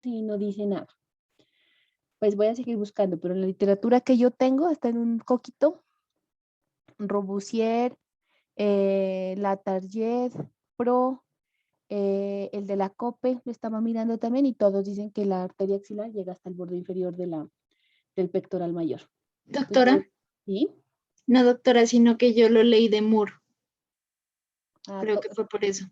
sí no dice nada. Pues voy a seguir buscando, pero en la literatura que yo tengo, hasta en un coquito, Robusier, Latarjet, Pro, el de la COPE, lo estaba mirando también y todos dicen que la arteria axilar llega hasta el borde inferior del pectoral mayor. Doctora, Entonces, ¿sí? no doctora, sino que yo lo leí de Moore, Ah, creo que fue por eso.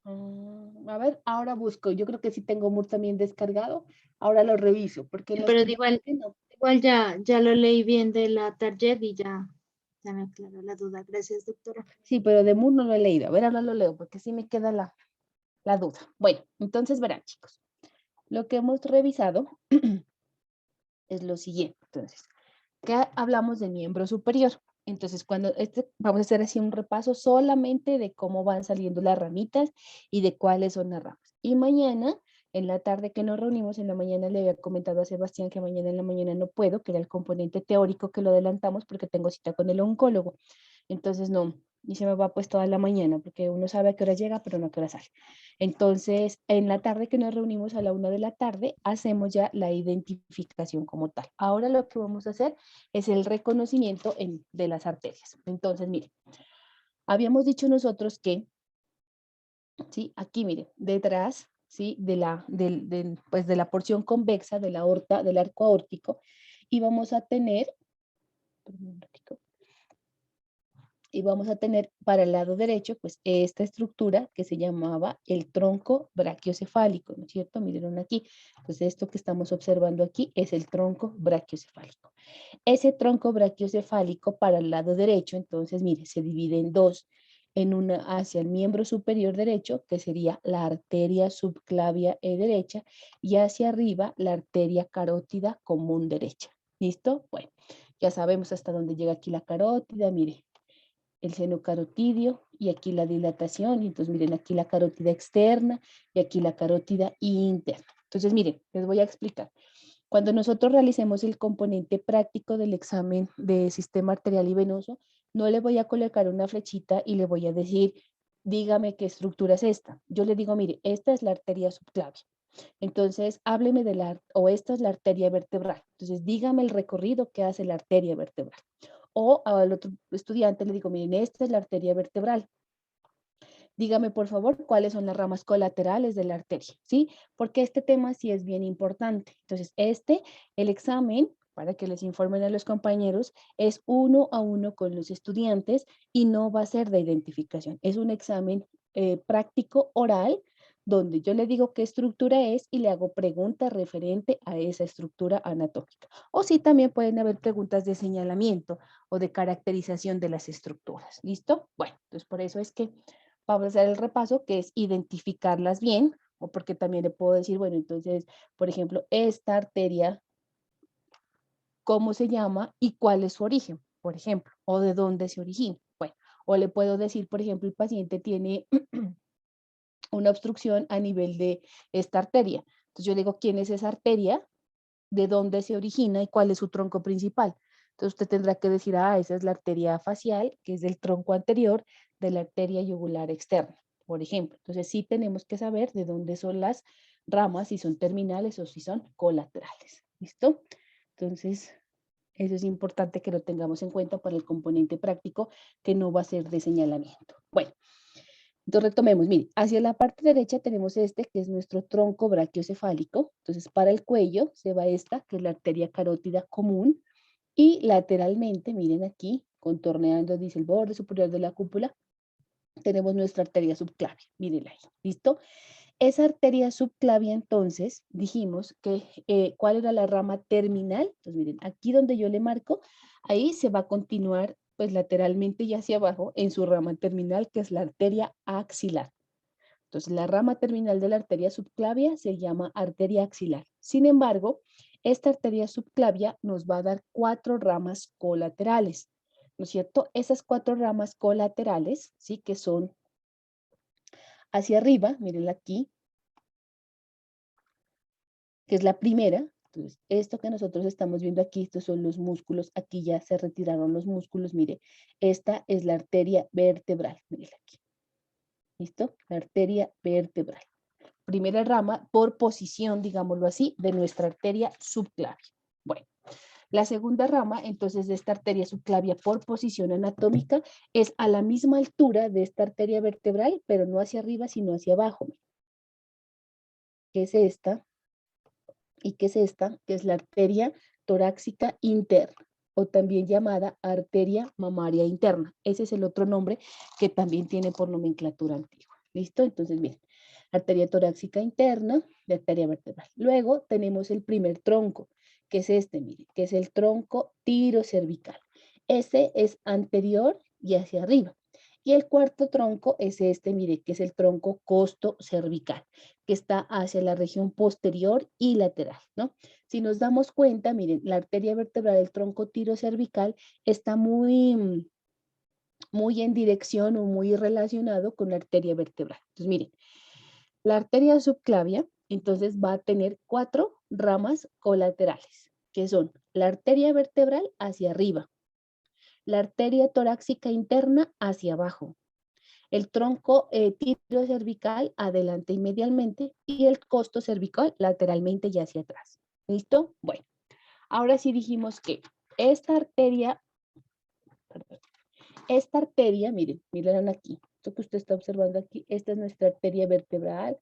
a ver, ahora busco. Yo creo que sí tengo Moore también descargado. Ahora lo reviso, porque Sí, los pero que yo busqué no. igual ya lo leí bien de la target y ya me aclaró la duda. Gracias, doctora. Sí, pero de Moore no lo he leído. A ver, ahora lo leo, porque sí me queda la duda. Bueno, entonces verán, chicos. Lo que hemos revisado es lo siguiente. Entonces, ¿qué hablamos del miembro superior? Entonces, vamos a hacer así un repaso solamente de cómo van saliendo las ramitas y de cuáles son las ramas. Y mañana, en la tarde que nos reunimos, en la mañana le había comentado a Sebastián que mañana en la mañana no puedo, que era el componente teórico que lo adelantamos porque tengo cita con el oncólogo. Entonces, no, y se me va pues toda la mañana porque uno sabe a qué hora llega, pero no a qué hora sale. Entonces, en la tarde que nos reunimos a la 1 de la tarde, hacemos ya la identificación como tal. Ahora lo que vamos a hacer es el reconocimiento de las arterias. Entonces, miren, habíamos dicho nosotros que, ¿sí? Aquí, miren, detrás, ¿sí? Pues de la porción convexa de la aorta, del arco aórtico, y vamos a tener, y vamos a tener para el lado derecho, pues esta estructura que se llamaba el tronco brachiocefálico, ¿no es cierto? Miren aquí, pues esto que estamos observando aquí es el tronco brachiocefálico. Ese tronco brachiocefálico para el lado derecho, entonces, mire, se divide en dos, en una hacia el miembro superior derecho, que sería la arteria subclavia derecha, y hacia arriba la arteria carótida común derecha. ¿Listo? Bueno, ya sabemos hasta dónde llega aquí la carótida, mire, el seno carotidio y aquí la dilatación, y entonces miren aquí la carótida externa y aquí la carótida interna. Entonces miren, les voy a explicar. Cuando nosotros realicemos el componente práctico del examen de sistema arterial y venoso, no le voy a colocar una flechita y le voy a decir, dígame qué estructura es esta. Yo le digo, mire, esta es la arteria subclavia. Entonces, hábleme o esta es la arteria vertebral. Entonces, dígame el recorrido que hace la arteria vertebral. O al otro estudiante le digo, miren, esta es la arteria vertebral. Dígame, por favor, cuáles son las ramas colaterales de la arteria, ¿sí? Porque este tema sí es bien importante. Entonces, el examen, para que les informen a los compañeros, es 1 a 1 con los estudiantes y no va a ser de identificación. Es un examen práctico oral donde yo le digo qué estructura es y le hago preguntas referente a esa estructura anatómica. O sí, también pueden haber preguntas de señalamiento o de caracterización de las estructuras. ¿Listo? Bueno, entonces por eso es que vamos a hacer el repaso, que es identificarlas bien, o porque también le puedo decir, bueno, entonces, por ejemplo, esta arteria, ¿cómo se llama y cuál es su origen? Por ejemplo, o de dónde se origina. Bueno, o le puedo decir, por ejemplo, el paciente tiene una obstrucción a nivel de esta arteria. Entonces yo le digo, ¿quién es esa arteria? ¿De dónde se origina y cuál es su tronco principal? Entonces usted tendrá que decir, ah, esa es la arteria facial, que es del tronco anterior de la arteria yugular externa, por ejemplo. Entonces sí tenemos que saber de dónde son las ramas, si son terminales o si son colaterales. ¿Listo? Entonces, eso es importante que lo tengamos en cuenta para el componente práctico, que no va a ser de señalamiento. Bueno, entonces retomemos, mire, hacia la parte derecha tenemos este que es nuestro tronco brachiocefálico. Entonces para el cuello se va esta, que es la arteria carótida común, y lateralmente, miren aquí, contorneando, dice el borde superior de la cúpula, tenemos nuestra arteria subclavia, mírenla ahí, ¿listo? Esa arteria subclavia, entonces, dijimos que, ¿cuál era la rama terminal? Entonces, miren, aquí donde yo le marco, ahí se va a continuar, pues, lateralmente y hacia abajo en su rama terminal, que es la arteria axilar. Entonces, la rama terminal de la arteria subclavia se llama arteria axilar. Sin embargo, esta arteria subclavia nos va a dar 4 ramas colaterales, ¿no es cierto? Esas 4 ramas colaterales, ¿sí? Que son hacia arriba, mírenla aquí, que es la primera. Entonces, esto que nosotros estamos viendo aquí, estos son los músculos, aquí ya se retiraron los músculos, mire, esta es la arteria vertebral, mírenla aquí, ¿listo? La arteria vertebral. primera rama por posición, digámoslo así, de nuestra arteria subclavia. Bueno, la segunda rama, entonces, de esta arteria subclavia por posición anatómica es a la misma altura de esta arteria vertebral, pero no hacia arriba, sino hacia abajo. ¿Qué es esta? ¿Y qué es esta? Que es la arteria torácica interna, o también llamada arteria mamaria interna. Ese es el otro nombre que también tiene por nomenclatura antigua. ¿Listo? Entonces, bien, arteria torácica interna de arteria vertebral. Luego tenemos el primer tronco, que es este, mire, que es el tronco tirocervical. Ese es anterior y hacia arriba. Y el cuarto tronco es este, mire, que es el tronco costo-cervical, que está hacia la región posterior y lateral, ¿no? Si nos damos cuenta, miren, la arteria vertebral del tronco tirocervical está muy en dirección o muy relacionado con la arteria vertebral. Entonces, miren, la arteria subclavia, entonces, va a tener 4 ramas colaterales, que son la arteria vertebral hacia arriba, la arteria torácica interna hacia abajo, el tronco tirocervical adelante y medialmente y el costo cervical lateralmente y hacia atrás. ¿Listo? Bueno, ahora sí dijimos que esta arteria, miren aquí, esto que usted está observando aquí, esta es nuestra arteria vertebral,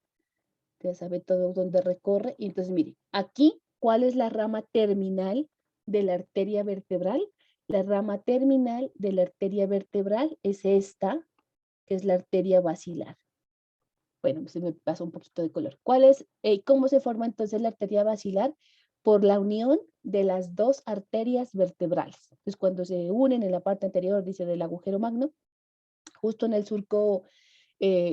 ya sabe todo dónde recorre, y entonces mire, aquí, ¿cuál es la rama terminal de la arteria vertebral? La rama terminal de la arteria vertebral es esta, que es la arteria basilar. Bueno, se me pasó un poquito de color. ¿Cómo se forma entonces la arteria basilar? Por la unión de las dos arterias vertebrales. Entonces, cuando se unen en la parte anterior, dice del agujero magno, justo en el surco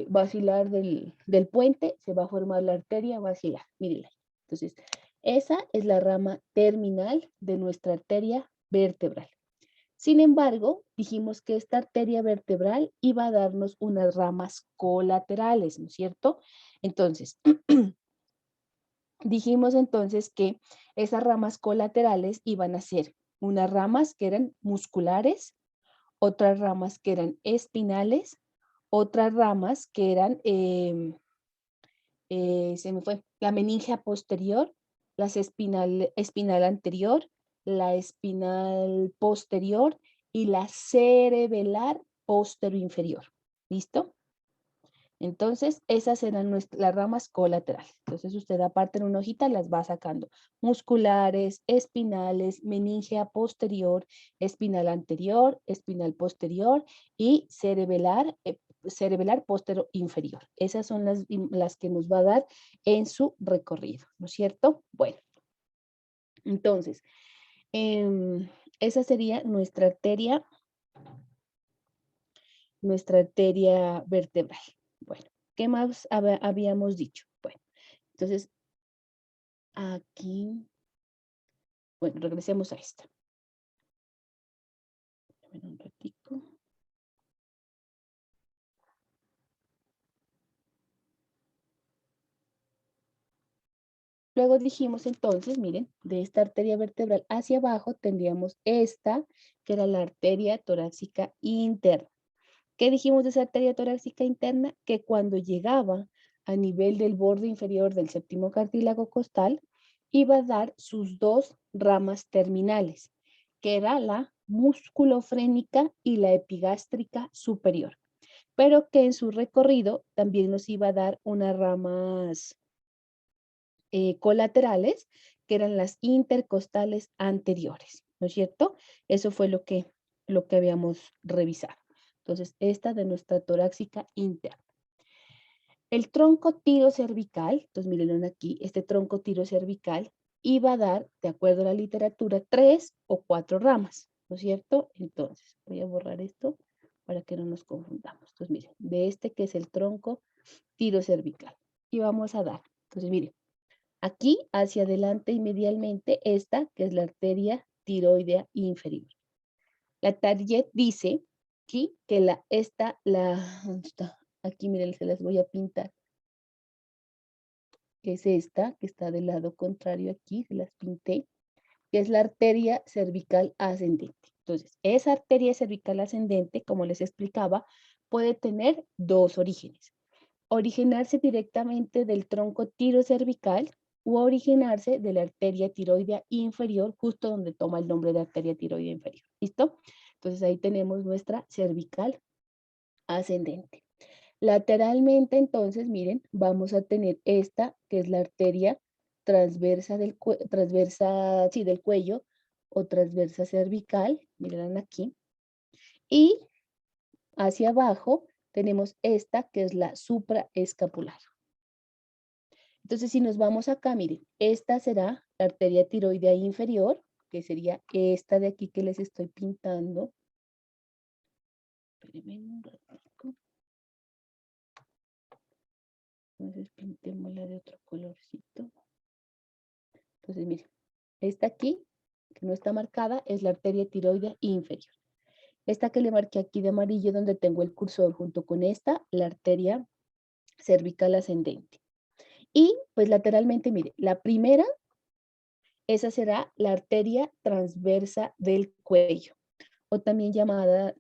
basilar del puente, se va a formar la arteria basilar. Mírenla. Entonces, esa es la rama terminal de nuestra arteria vertebral. Sin embargo, dijimos que esta arteria vertebral iba a darnos unas ramas colaterales, ¿no es cierto? Entonces, dijimos entonces que esas ramas colaterales iban a ser unas ramas que eran musculares, otras ramas que eran espinales, otras ramas que eran, se me fue, la meningia posterior, espinal anterior, la espinal posterior y la cerebelar inferior. ¿Listo? Entonces, esas eran las ramas colaterales. Entonces, usted aparte en una hojita las va sacando. Musculares, espinales, meningia posterior, espinal anterior, espinal posterior y cerebelar posterior inferior. Esas son las que nos va a dar en su recorrido, ¿no es cierto? Bueno, entonces, esa sería nuestra arteria vertebral. Bueno, ¿qué más habíamos dicho? Bueno, entonces, aquí, bueno, regresemos a esta. Un ratico. Luego dijimos entonces, miren, de esta arteria vertebral hacia abajo tendríamos esta, que era la arteria torácica interna. ¿Qué dijimos de esa arteria torácica interna? Que cuando llegaba a nivel del borde inferior del séptimo cartílago costal, iba a dar sus dos ramas terminales, que era la musculofrénica y la epigástrica superior, pero que en su recorrido también nos iba a dar unas ramas colaterales, que eran las intercostales anteriores, ¿no es cierto? Eso fue lo que habíamos revisado. Entonces, esta de nuestra torácica interna. El tronco tirocervical, entonces miren aquí, este tronco tirocervical iba a dar, de acuerdo a la literatura, 3 o 4 ramas, ¿no es cierto? Entonces, voy a borrar esto para que no nos confundamos. Entonces, miren, de este que es el tronco tirocervical. Y vamos a dar, entonces miren, aquí hacia adelante y medialmente esta que es la arteria tiroidea inferior. La Target dice aquí que ¿dónde está? Aquí miren, se las voy a pintar. Que es esta, que está del lado contrario aquí, se las pinté, que es la arteria cervical ascendente. Entonces, esa arteria cervical ascendente, como les explicaba, puede tener dos orígenes. originarse directamente del tronco tirocervical u originarse de la arteria tiroidea inferior, justo donde toma el nombre de arteria tiroidea inferior. ¿Listo? Entonces ahí tenemos nuestra cervical ascendente. Lateralmente, entonces, miren, vamos a tener esta, que es la arteria transversa sí, del cuello o transversa cervical, miren aquí. Y hacia abajo tenemos esta, que es la supraescapular. Entonces, si nos vamos acá, miren, esta será la arteria tiroidea inferior, que sería esta de aquí que les estoy pintando. Espérenme un ratico. Entonces, pintémosla de otro colorcito. Entonces, miren, esta aquí, que no está marcada, es la arteria tiroidea inferior. Esta que le marqué aquí de amarillo, donde tengo el cursor junto con esta, la arteria cervical ascendente. Y pues lateralmente, mire, la primera, esa será la arteria transversa del cuello, o también llamada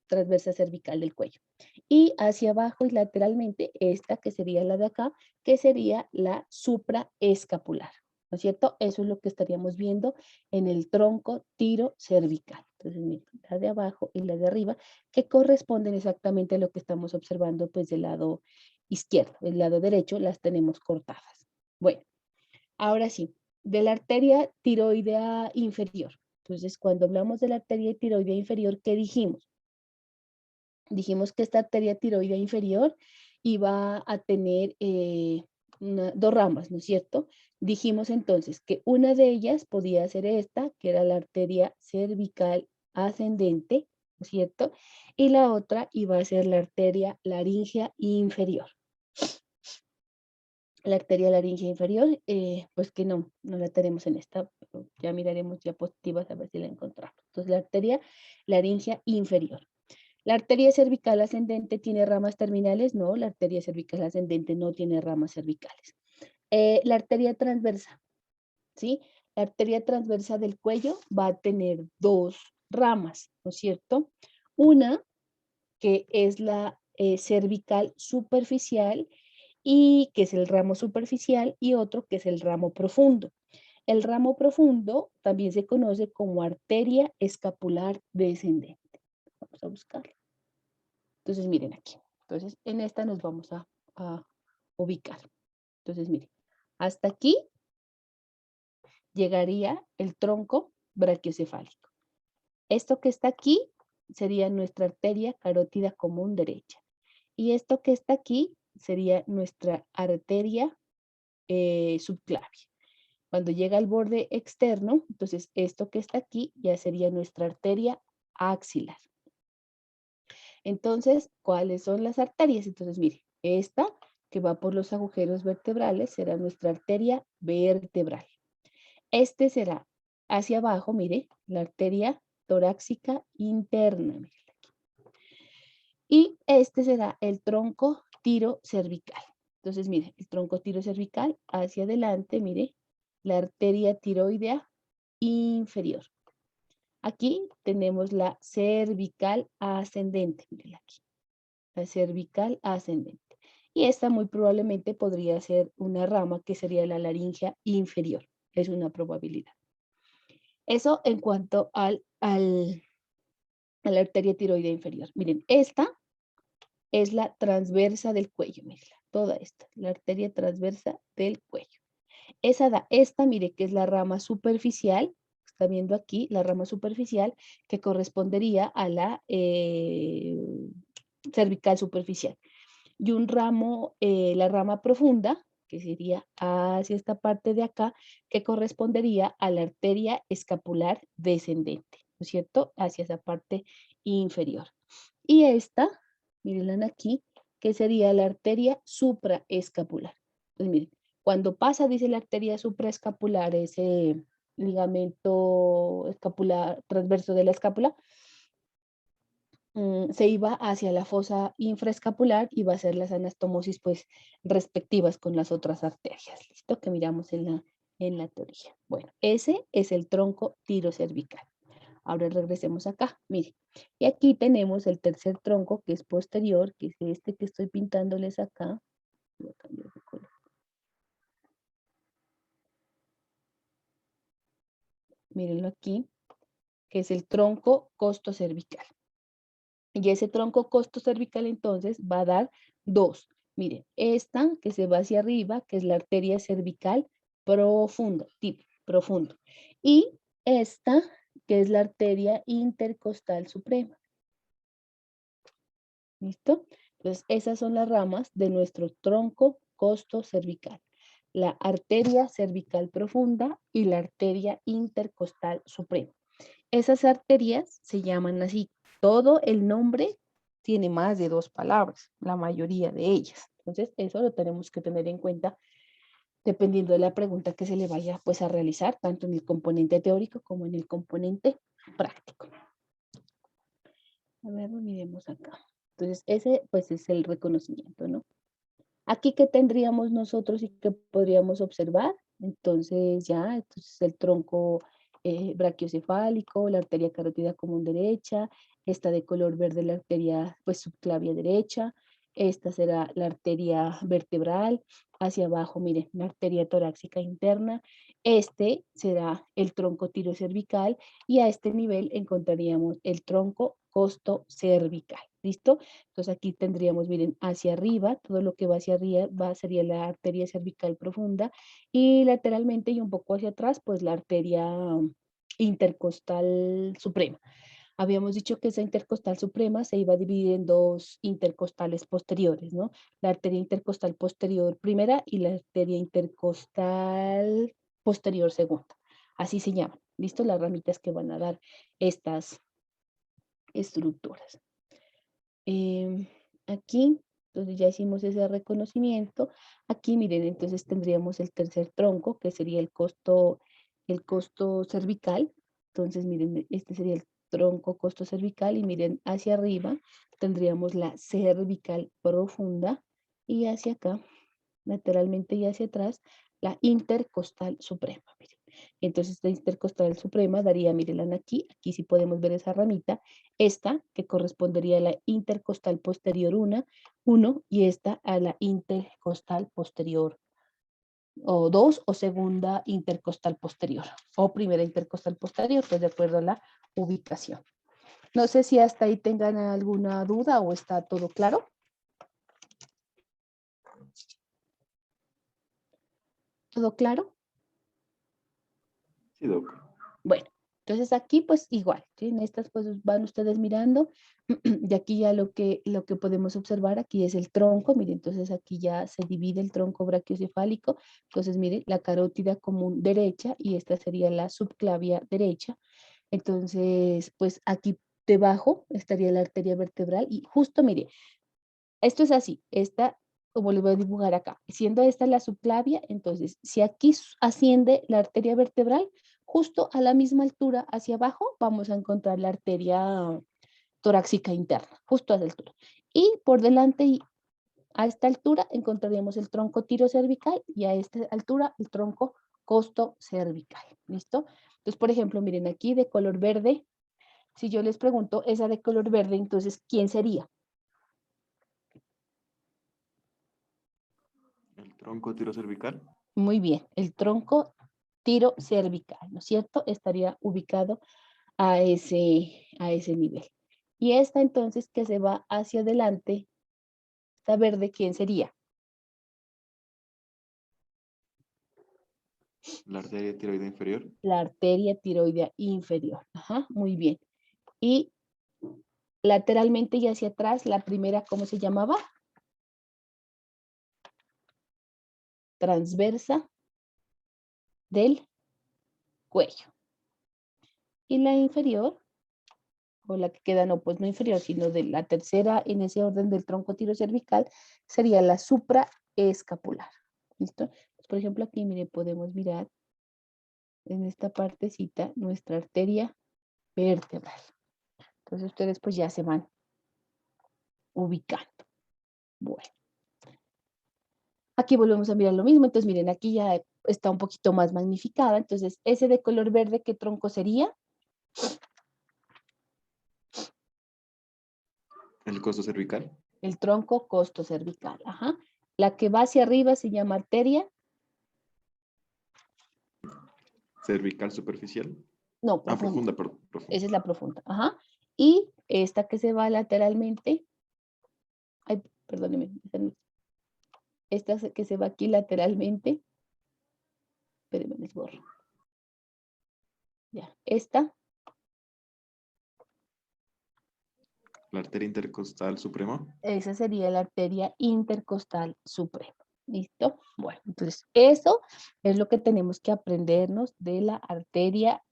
transversa cervical del cuello. Y hacia abajo y lateralmente, esta que sería la de acá, que sería la supraescapular, ¿no es cierto? Eso es lo que estaríamos viendo en el tronco tirocervical. Entonces, miren, la de abajo y la de arriba, que corresponden exactamente a lo que estamos observando pues del lado izquierdo. El lado derecho las tenemos cortadas. Bueno, ahora sí, de la arteria tiroidea inferior. Entonces, cuando hablamos de la arteria tiroidea inferior, ¿qué dijimos? Dijimos que esta arteria tiroidea inferior iba a tener dos ramas, ¿no es cierto? Dijimos entonces que una de ellas podía ser esta, que era la arteria cervical ascendente, ¿no es cierto? Y la otra iba a ser la arteria laringea inferior. La arteria laringea inferior, pues que no la tenemos en esta, ya miraremos diapositivas a ver si la encontramos. Entonces, la arteria laringea inferior. ¿La arteria cervical ascendente tiene ramas terminales? No, la arteria cervical ascendente no tiene ramas cervicales. La arteria transversa, ¿sí? La arteria transversa del cuello va a tener dos ramas, ¿no es cierto? Una que es la cervical superficial y que es el ramo superficial y otro que es el ramo profundo. El ramo profundo también se conoce como arteria escapular descendente. Vamos a buscarlo. Entonces, miren aquí. Entonces, en esta nos vamos a ubicar. Entonces, miren, hasta aquí llegaría el tronco brachiocefálico. Esto que está aquí sería nuestra arteria carótida común derecha. Y esto que está aquí sería nuestra arteria subclavia. Cuando llega al borde externo, entonces esto que está aquí ya sería nuestra arteria axilar. Entonces, ¿cuáles son las arterias? Entonces, mire, esta que va por los agujeros vertebrales será nuestra arteria vertebral. Este será hacia abajo, mire, la arteria torácica interna. Mire. Y este será el tronco tirocervical. Entonces, mire, el tronco tirocervical hacia adelante, mire, la arteria tiroidea inferior. Aquí tenemos la cervical ascendente, miren aquí, la cervical ascendente. Y esta muy probablemente podría ser una rama que sería la laringea inferior. Es una probabilidad. Eso en cuanto a la arteria tiroidea inferior. Miren, esta es la transversa del cuello, miren, toda esta, la arteria transversa del cuello. Esta, mire, que es la rama superficial, está viendo aquí, la rama superficial, que correspondería a la cervical superficial. Y un ramo, la rama profunda, que sería hacia esta parte de acá, que correspondería a la arteria escapular descendente, ¿no es cierto? Hacia esa parte inferior. Y esta, mírenla aquí, que sería la arteria supraescapular. Entonces, miren, cuando pasa, dice la arteria supraescapular, ese ligamento escapular transverso de la escápula, se iba hacia la fosa infraescapular y va a ser las anastomosis pues respectivas con las otras arterias. ¿Listo? Que miramos en la teoría. Bueno, ese es el tronco tirocervical. Ahora regresemos acá, mire. Y aquí tenemos el tercer tronco que es posterior, que es este que estoy pintándoles acá. Voy a cambiar de color. Mírenlo aquí, que es el tronco costo cervical. Y ese tronco costo cervical entonces va a dar dos. Miren, esta que se va hacia arriba, que es la arteria cervical profunda, tipo profundo. Y esta, que es la arteria intercostal suprema. ¿Listo? Entonces, esas son las ramas de nuestro tronco costo cervical. La arteria cervical profunda y la arteria intercostal suprema. Esas arterias se llaman así. Todo el nombre tiene más de 2 palabras, la mayoría de ellas. Entonces, eso lo tenemos que tener en cuenta dependiendo de la pregunta que se le vaya pues a realizar, tanto en el componente teórico como en el componente práctico. A ver, miremos acá. Entonces, ese pues es el reconocimiento, ¿no? Aquí, ¿qué tendríamos nosotros y qué podríamos observar? Entonces, ya, entonces el tronco brachiocefálico, la arteria carótida común derecha, esta de color verde, la arteria pues subclavia derecha, esta será la arteria vertebral, hacia abajo, miren, la arteria torácica interna, este será el tronco tirocervical y a este nivel encontraríamos el tronco costo cervical, ¿listo? Entonces aquí tendríamos, miren, hacia arriba, todo lo que va hacia arriba sería la arteria cervical profunda y lateralmente y un poco hacia atrás, pues la arteria intercostal suprema. Habíamos dicho que esa intercostal suprema se iba a dividir en dos intercostales posteriores, ¿no? La arteria intercostal posterior primera y la arteria intercostal posterior segunda. Así se llaman, ¿listo? Las ramitas que van a dar estas estructuras. Aquí, entonces ya hicimos ese reconocimiento. Aquí, miren, entonces tendríamos el tercer tronco, que sería el costo cervical. Entonces, miren, este sería el tronco costo cervical y miren, hacia arriba tendríamos la cervical profunda y hacia acá, lateralmente y hacia atrás, la intercostal suprema. Miren. Entonces, la intercostal suprema daría, miren aquí, aquí sí podemos ver esa ramita, esta que correspondería a la intercostal posterior 1 y esta a la intercostal posterior o 2 o segunda intercostal posterior o primera intercostal posterior, pues de acuerdo a la ubicación. No sé si hasta ahí tengan alguna duda o está todo claro. ¿Todo claro? Sí, doc. Bueno, entonces aquí pues igual, ¿sí? En estas pues van ustedes mirando y aquí ya lo que podemos observar aquí es el tronco, miren, entonces aquí ya se divide el tronco brachiocefálico, entonces miren, la carótida común derecha y esta sería la subclavia derecha, entonces pues aquí debajo estaría la arteria vertebral y justo mire, esto es así, esta, como les voy a dibujar acá, siendo esta la subclavia, entonces, si aquí asciende la arteria vertebral, justo a la misma altura hacia abajo, vamos a encontrar la arteria torácica interna, justo a esa altura. Y por delante y a esta altura encontraríamos el tronco tirocervical y a esta altura el tronco costo cervical, ¿listo? Entonces, por ejemplo, miren aquí de color verde, si yo les pregunto esa de color verde, entonces, ¿quién sería? El tronco tirocervical. Muy bien, el tronco tiro cervical, ¿no es cierto? Estaría ubicado a ese nivel. Y esta entonces que se va hacia adelante, esta verde, ¿quién sería? La arteria tiroidea inferior. La arteria tiroidea inferior. Ajá, muy bien. Y lateralmente y hacia atrás, la primera, ¿cómo se llamaba? Transversa del cuello. Y la inferior, o la que queda, no, pues no inferior, sino de la tercera en ese orden del tronco tirocervical, sería la supraescapular. ¿Listo? Pues, por ejemplo, aquí, mire, podemos mirar en esta partecita nuestra arteria vertebral. Entonces, ustedes pues ya se van ubicando. Bueno. Aquí volvemos a mirar lo mismo. Entonces, miren, aquí ya está un poquito más magnificada. Entonces, ese de color verde, ¿qué tronco sería? El costo cervical. El tronco costo cervical. Ajá. La que va hacia arriba se llama arteria. Cervical superficial. No, Ah, profunda. profunda, profunda. Esa es la profunda. Ajá. Y esta que se va lateralmente. Ay, perdóneme. Esta que se va aquí lateralmente. Espérenme, les borro. Ya. Esta. La arteria intercostal suprema. Esa sería la arteria intercostal suprema. ¿Listo? Bueno, entonces eso es lo que tenemos que aprendernos de la arteria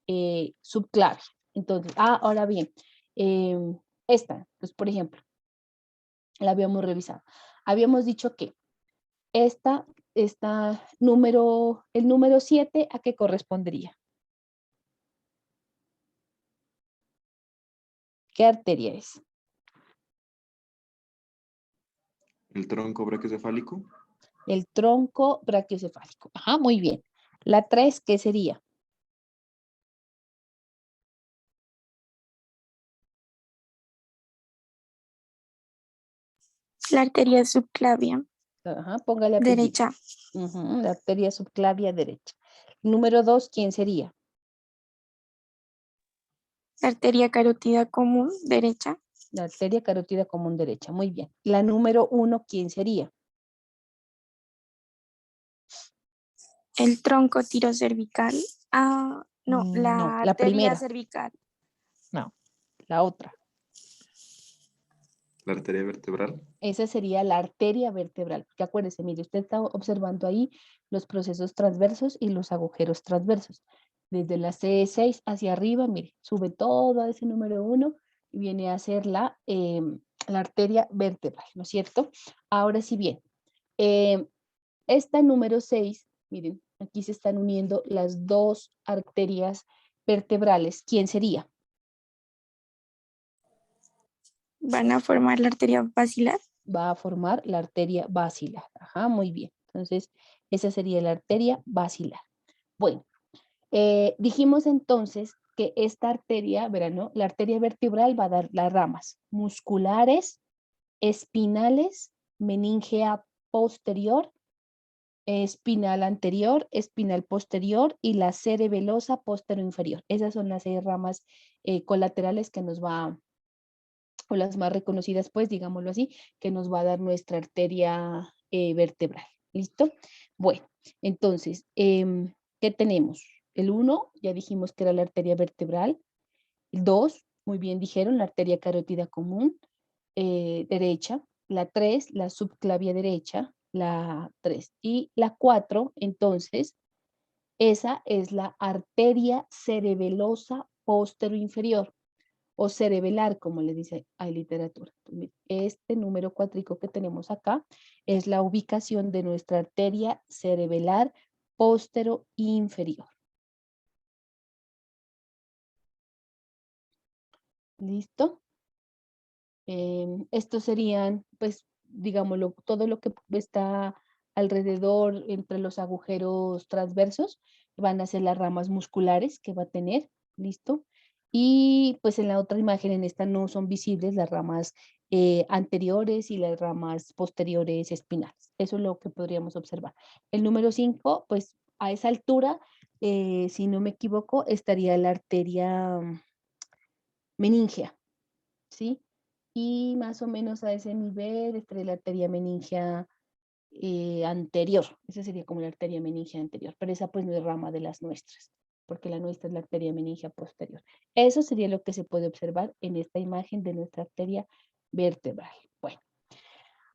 subclavia. Entonces, ahora bien, esta, pues por ejemplo, la habíamos revisado. Habíamos dicho que el número 7, ¿a qué correspondería? ¿Qué arteria es? El tronco brachiocefálico. El tronco brachiocefálico. Ajá, muy bien. La 3, ¿qué sería? La arteria subclavia Ajá, póngale apellido. derecha. La arteria subclavia derecha. Número 2, ¿quién sería? La arteria carótida común derecha. La arteria carótida común derecha. Muy bien. La número 1, ¿quién sería? El tronco tirocervical. Ah, no, No, la la arteria primera. cervical. No, la otra. La arteria vertebral. Esa sería la arteria vertebral. Porque acuérdese, mire, usted está observando ahí los procesos transversos y los agujeros transversos. Desde la C6 hacia arriba, mire, sube todo a ese número 1 y viene a ser la arteria vertebral, ¿no es cierto? Ahora sí bien, esta número 6, miren, aquí se están uniendo las dos arterias vertebrales. ¿Quién sería? Van a formar la arteria basilar. Va a formar la arteria basilar. Ajá, muy bien. Entonces, esa sería la arteria basilar. Bueno, dijimos entonces que esta arteria, verán, ¿no? La arteria vertebral va a dar las ramas musculares, espinales, meningea posterior, espinal anterior, espinal posterior y la cerebelosa posterior-inferior. Esas son las 6 ramas colaterales que nos va, o las más reconocidas, pues, digámoslo así, que nos va a dar nuestra arteria vertebral. ¿Listo? Bueno, entonces, ¿qué tenemos? El 1, ya dijimos que era la arteria vertebral. El 2, muy bien dijeron, la arteria carótida común derecha. La 3, la subclavia derecha. La 3. Y la 4, entonces, esa es la arteria cerebelosa posterior-inferior o cerebelar, como le dice hay literatura. Este número cuatrico que tenemos acá es la ubicación de nuestra arteria cerebelar postero-inferior. ¿Listo? Estos serían, pues, digámoslo, todo lo que está alrededor entre los agujeros transversos van a ser las ramas musculares que va a tener, ¿listo? Y pues en la otra imagen, en esta no son visibles las ramas anteriores y las ramas posteriores espinales. Eso es lo que podríamos observar. El número 5, pues a esa altura, si no me equivoco, estaría la arteria meningea, ¿sí? Y más o menos a ese nivel estaría la arteria meningea anterior. Esa sería como la arteria meningea anterior, pero esa pues no es rama de las nuestras, porque la nuestra es la arteria meningea posterior. Eso sería lo que se puede observar en esta imagen de nuestra arteria vertebral. Bueno,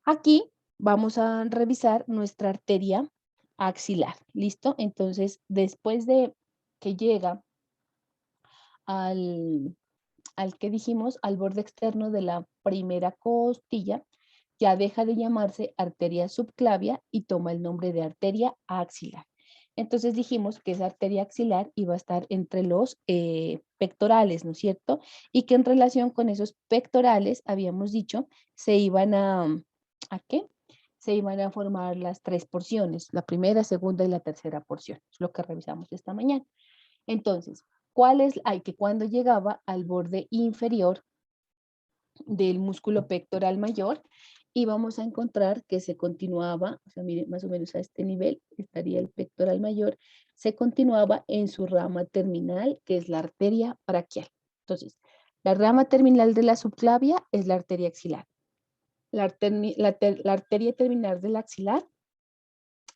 aquí vamos a revisar nuestra arteria axilar. ¿Listo? Entonces, después de que llega al que dijimos, al borde externo de la primera costilla, ya deja de llamarse arteria subclavia y toma el nombre de arteria axilar. Entonces dijimos que esa arteria axilar iba a estar entre los pectorales, ¿no es cierto? Y que en relación con esos pectorales, habíamos dicho, se iban ¿a qué? Se iban a formar las 3 porciones, la primera, segunda y la tercera porción. Es lo que revisamos esta mañana. Entonces, ¿cuál es? Que cuando llegaba al borde inferior del músculo pectoral mayor, y vamos a encontrar que se continuaba, o sea, miren, más o menos a este nivel estaría el pectoral mayor, se continuaba en su rama terminal, que es la arteria braquial. Entonces, la rama terminal de la subclavia es la arteria axilar. La arteria terminal del axilar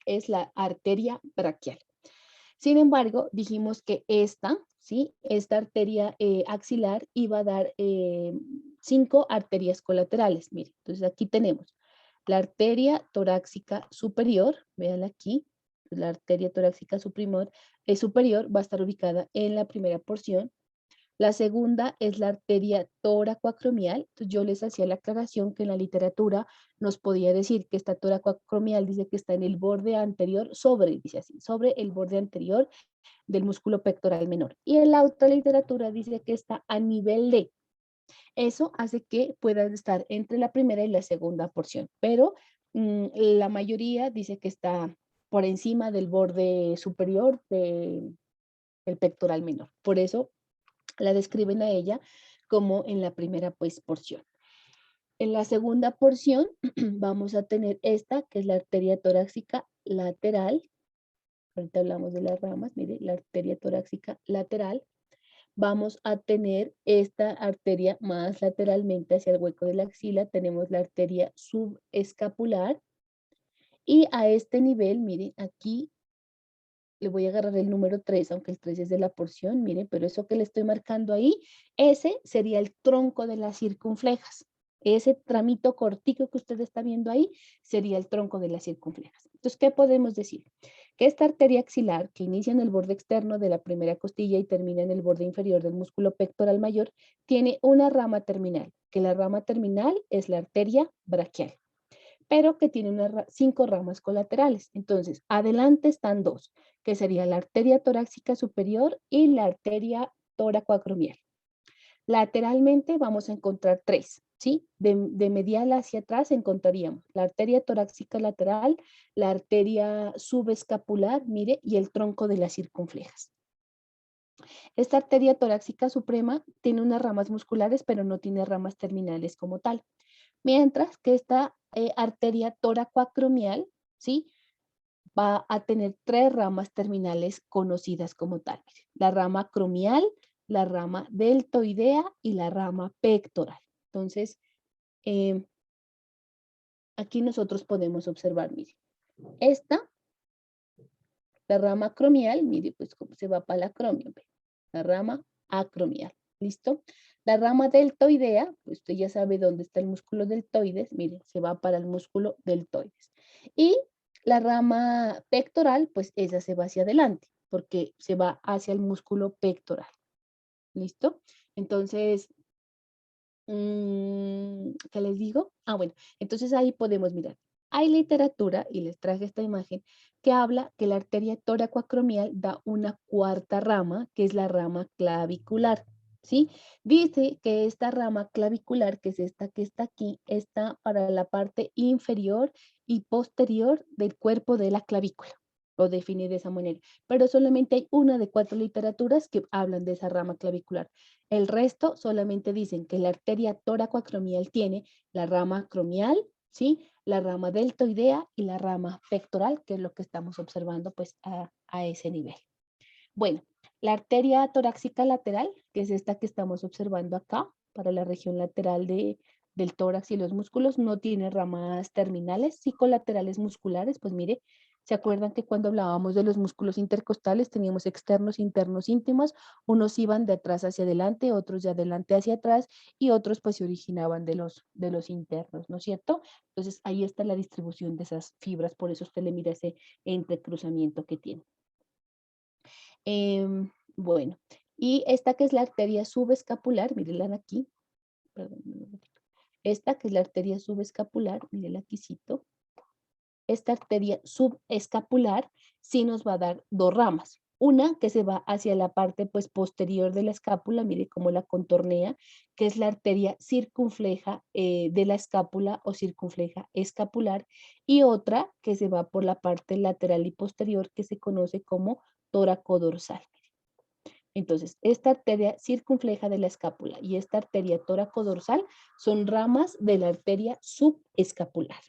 es la arteria braquial. Sin embargo, dijimos que ¿sí? Esta arteria axilar iba a dar 5 arterias colaterales. Miren, entonces aquí tenemos la arteria torácica superior, vean aquí, la arteria torácica superior va a estar ubicada en la primera porción. La segunda es la arteria toracoacromial. Entonces yo les hacía la aclaración que en la literatura nos podía decir que esta toracoacromial dice que está en el borde anterior, dice así, sobre el borde anterior del músculo pectoral menor. Y en la otra literatura dice que está a nivel de. Eso hace que puedan estar entre la primera y la segunda porción, pero la mayoría dice que está por encima del borde superior del pectoral menor. Por eso la describen a ella como en la primera pues porción. En la segunda porción vamos a tener esta, que es la arteria torácica lateral. Ahorita hablamos de las ramas, mire, la arteria torácica lateral. Vamos a tener esta arteria más lateralmente hacia el hueco de la axila. Tenemos la arteria subescapular. Y a este nivel, miren, aquí le voy a agarrar el número 3, aunque el 3 es de la porción, miren, pero eso que le estoy marcando ahí, ese sería el tronco de las circunflejas. Ese tramito cortico que usted está viendo ahí sería el tronco de las circunflejas. Entonces, ¿qué podemos decir? Que esta arteria axilar, que inicia en el borde externo de la primera costilla y termina en el borde inferior del músculo pectoral mayor, tiene una rama terminal, que la rama terminal es la arteria braquial, pero que tiene 5 ramas colaterales. Entonces, adelante están 2, que sería la arteria torácica superior y la arteria toracoacromial. Lateralmente vamos a encontrar 3, ¿sí? De medial hacia atrás encontraríamos la arteria torácica lateral, la arteria subescapular, mire, y el tronco de las circunflejas. Esta arteria torácica suprema tiene unas ramas musculares, pero no tiene ramas terminales como tal. Mientras que esta arteria toracoacromial, ¿sí? Va a tener 3 ramas terminales conocidas como tal. La rama acromial, la rama deltoidea y la rama pectoral. Entonces, aquí nosotros podemos observar, mire, esta, la rama acromial, mire, pues cómo se va para el acromio, la rama acromial, ¿listo? La rama deltoidea, pues usted ya sabe dónde está el músculo deltoides, mire, se va para el músculo deltoides. Y la rama pectoral, pues esa se va hacia adelante, porque se va hacia el músculo pectoral, ¿listo? Entonces, ¿qué les digo? Bueno, entonces ahí podemos mirar. Hay literatura, y les traje esta imagen, que habla que la arteria toracoacromial da una 4ª rama, que es la rama clavicular, ¿sí? Dice que esta rama clavicular, que es esta que está aquí, está para la parte inferior y posterior del cuerpo de la clavícula. Lo define de esa manera. Pero solamente hay una de 4 literaturas que hablan de esa rama clavicular. El resto solamente dicen que la arteria toracoacromial tiene la rama acromial, ¿sí? La rama deltoidea y la rama pectoral, que es lo que estamos observando pues a ese nivel. Bueno, la arteria torácica lateral, que es esta que estamos observando acá, para la región lateral del tórax y los músculos, no tiene ramas terminales, sí colaterales musculares, pues mire, ¿se acuerdan que cuando hablábamos de los músculos intercostales teníamos externos, internos, íntimos? Unos iban de atrás hacia adelante, otros de adelante hacia atrás y otros pues se originaban de los internos, ¿no es cierto? Entonces ahí está la distribución de esas fibras, por eso usted le mira ese entrecruzamiento que tiene. Bueno, y esta que es la arteria subescapular, mírenla aquí, perdón, esta que es la arteria subescapular, mírenla aquícito. Esta arteria subescapular sí nos va a dar 2 ramas. Una que se va hacia la parte pues posterior de la escápula, mire cómo la contornea, que es la arteria circunfleja de la escápula o circunfleja escapular, y otra que se va por la parte lateral y posterior que se conoce como tóraco dorsal. Entonces, esta arteria circunfleja de la escápula y esta arteria tóraco-dorsal son ramas de la arteria subescapular.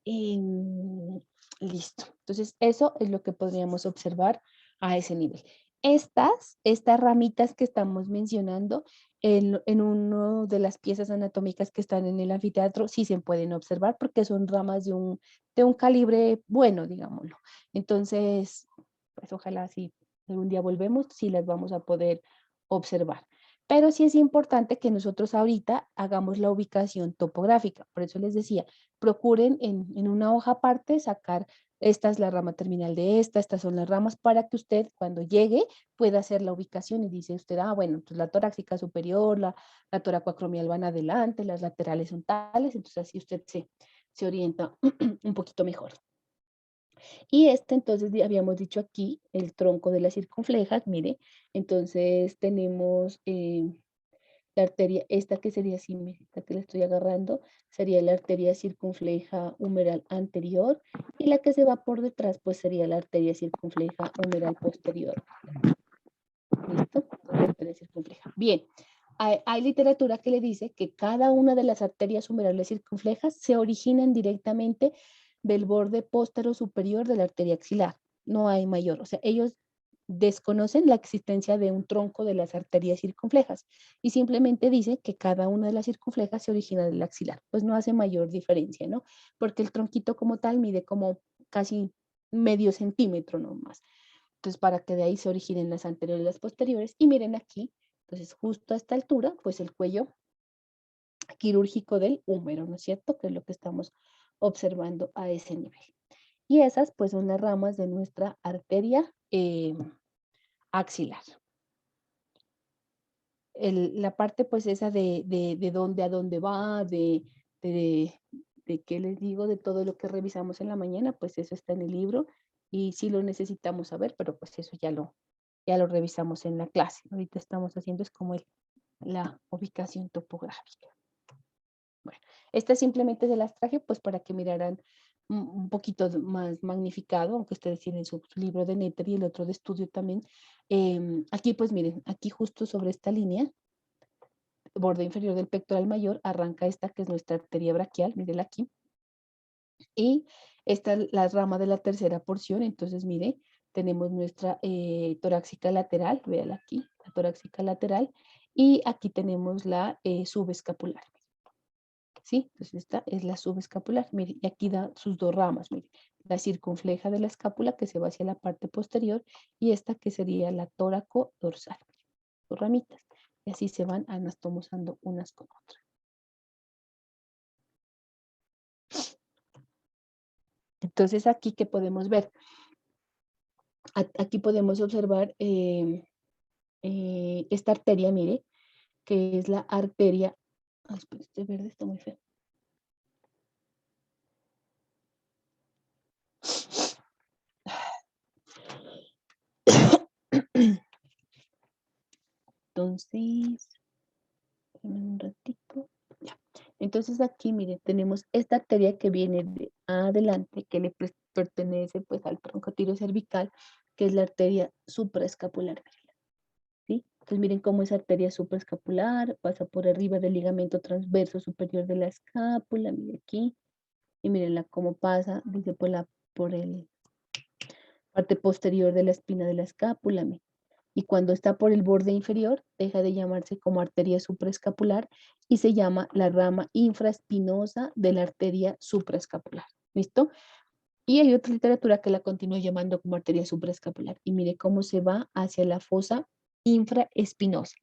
Listo. Entonces, eso es lo que podríamos observar a ese nivel. Estas ramitas que estamos mencionando en una de las piezas anatómicas que están en el anfiteatro, sí se pueden observar porque son ramas de un calibre bueno, digámoslo. Entonces, pues ojalá si algún día volvemos, sí las vamos a poder observar. Pero sí es importante que nosotros ahorita hagamos la ubicación topográfica. Por eso les decía, procuren en una hoja aparte sacar, esta es la rama terminal de estas son las ramas, para que usted cuando llegue pueda hacer la ubicación y dice usted, bueno, pues la torácica superior, la toracoacromial van adelante, las laterales son tales, entonces así usted se orienta un poquito mejor. Y entonces, habíamos dicho aquí, el tronco de las circunflejas, mire, entonces tenemos la arteria, esta que sería así, esta que le estoy agarrando, sería la arteria circunfleja humeral anterior, y la que se va por detrás, pues sería la arteria circunfleja humeral posterior. ¿Listo? La arteria circunfleja. Bien, hay literatura que le dice que cada una de las arterias humerales circunflejas se originan directamente del borde póstero superior de la arteria axilar. No hay mayor, o sea, ellos desconocen la existencia de un tronco de las arterias circunflejas y simplemente dice que cada una de las circunflejas se origina del axilar. Pues no hace mayor diferencia, ¿no? Porque el tronquito como tal mide como casi medio centímetro nomás. Entonces, para que de ahí se originen las anteriores y las posteriores. Y miren aquí, entonces justo a esta altura, pues el cuello quirúrgico del húmero, ¿no es cierto? Que es lo que estamos observando a ese nivel. Y esas pues son las ramas de nuestra arteria axilar. La parte pues esa de dónde a dónde va, de qué les digo, de todo lo que revisamos en la mañana, pues eso está en el libro y sí lo necesitamos saber, pero pues eso ya lo revisamos en la clase. Ahorita estamos haciendo es como la ubicación topográfica. Bueno, esta simplemente se las traje pues para que miraran un poquito más magnificado, aunque ustedes tienen su libro de Netter y el otro de estudio también. Aquí pues miren, aquí justo sobre esta línea, borde inferior del pectoral mayor, arranca esta que es nuestra arteria braquial, mírenla aquí. Y esta es la rama de la tercera porción, entonces mire, tenemos nuestra torácica lateral, véala aquí, la torácica lateral, y aquí tenemos la subescapular. ¿Sí? Entonces esta es la subescapular, mire, y aquí da sus dos ramas, mire, la circunfleja de la escápula que se va hacia la parte posterior y esta que sería la tóraco dorsal, dos ramitas, y así se van anastomosando unas con otras. Entonces aquí, ¿qué podemos ver? Aquí podemos observar esta arteria, mire, que es la arteria, espera, este verde está muy feo. Entonces, un ratito. Ya. Entonces aquí, mire, tenemos esta arteria que viene de adelante, que le pertenece pues al tronco cervical, que es la arteria supraescapular. ¿Sí? Entonces miren cómo esa arteria supraescapular pasa por arriba del ligamento transverso superior de la escápula, mire aquí, y miren cómo pasa, dice por la parte posterior de la espina de la escápula, mire. Y cuando está por el borde inferior, deja de llamarse como arteria supraescapular y se llama la rama infraespinosa de la arteria supraescapular. ¿Listo? Y hay otra literatura que la continúa llamando como arteria supraescapular. Y mire cómo se va hacia la fosa infraespinosa.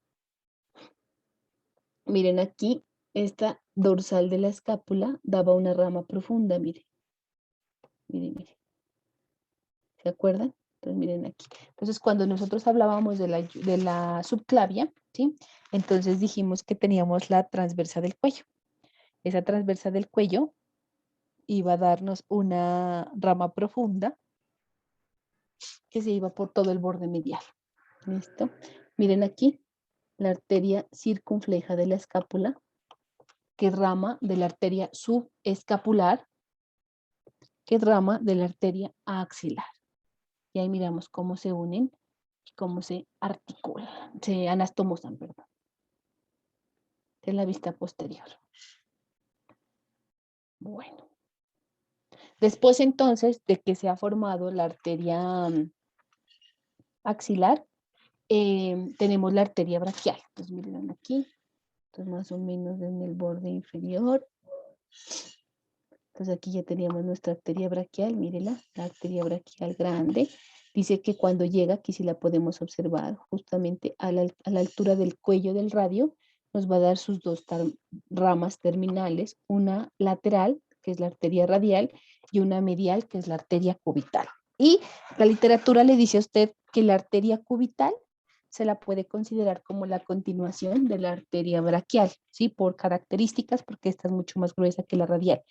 Miren aquí, esta dorsal de la escápula daba una rama profunda, mire. Miren, miren. ¿Se acuerdan? Entonces miren aquí. Entonces cuando nosotros hablábamos de la subclavia, ¿sí? Entonces dijimos que teníamos la transversa del cuello. Esa transversa del cuello iba a darnos una rama profunda que se iba por todo el borde medial. ¿Listo? Miren aquí, la arteria circunfleja de la escápula, que es rama de la arteria subescapular, que es rama de la arteria axilar. Y ahí miramos cómo se unen cómo se articulan, se anastomosan, perdón. De la vista posterior. Bueno. Después entonces de que se ha formado la arteria axilar, tenemos la arteria braquial. Entonces miren aquí, entonces más o menos en el borde inferior. Entonces aquí ya teníamos nuestra arteria braquial, mírenla, la arteria braquial grande. Dice que cuando llega, aquí sí la podemos observar, justamente a la altura del cuello del radio, nos va a dar sus dos ramas terminales, una lateral, que es la arteria radial, y una medial, que es la arteria cubital. Y la literatura le dice a usted que la arteria cubital se la puede considerar como la continuación de la arteria braquial, ¿sí? Por características, porque esta es mucho más gruesa que la radial.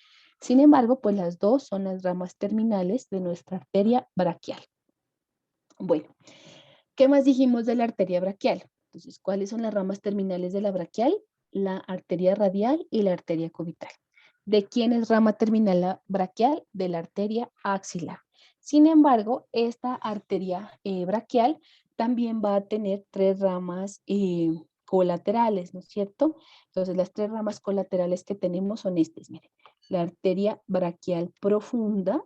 Sin embargo, pues las dos son las ramas terminales de nuestra arteria braquial. Bueno, ¿qué más dijimos de la arteria braquial? Entonces, ¿cuáles son las ramas terminales de la braquial? La arteria radial y la arteria cubital. ¿De quién es rama terminal la braquial? De la arteria axilar. Sin embargo, esta arteria braquial también va a tener tres ramas colaterales, ¿no es cierto? Entonces, las tres ramas colaterales que tenemos son estas, miren. La arteria braquial profunda,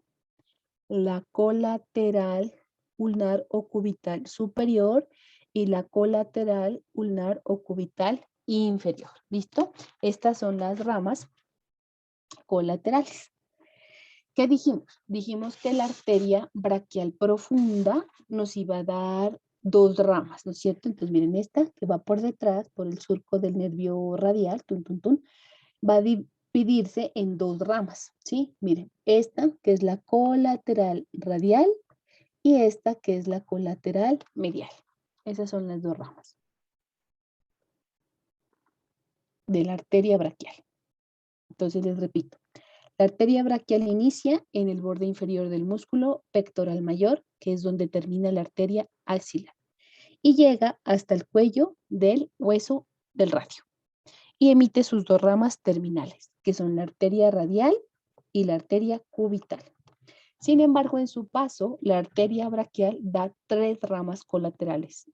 la colateral ulnar o cubital superior y la colateral ulnar o cubital inferior. ¿Listo? Estas son las ramas colaterales. ¿Qué dijimos? Dijimos que la arteria braquial profunda nos iba a dar dos ramas, ¿no es cierto? Entonces miren esta que va por detrás, por el surco del nervio radial, va a dividirse en dos ramas, ¿sí? Miren, esta que es la colateral radial y esta que es la colateral medial. Esas son las dos ramas de la arteria braquial. Entonces les repito, la arteria braquial inicia en el borde inferior del músculo pectoral mayor, que es donde termina la arteria axilar, y llega hasta el cuello del hueso del radio, y emite sus dos ramas terminales, que son la arteria radial y la arteria cubital. Sin embargo, en su paso, la arteria braquial da tres ramas colaterales,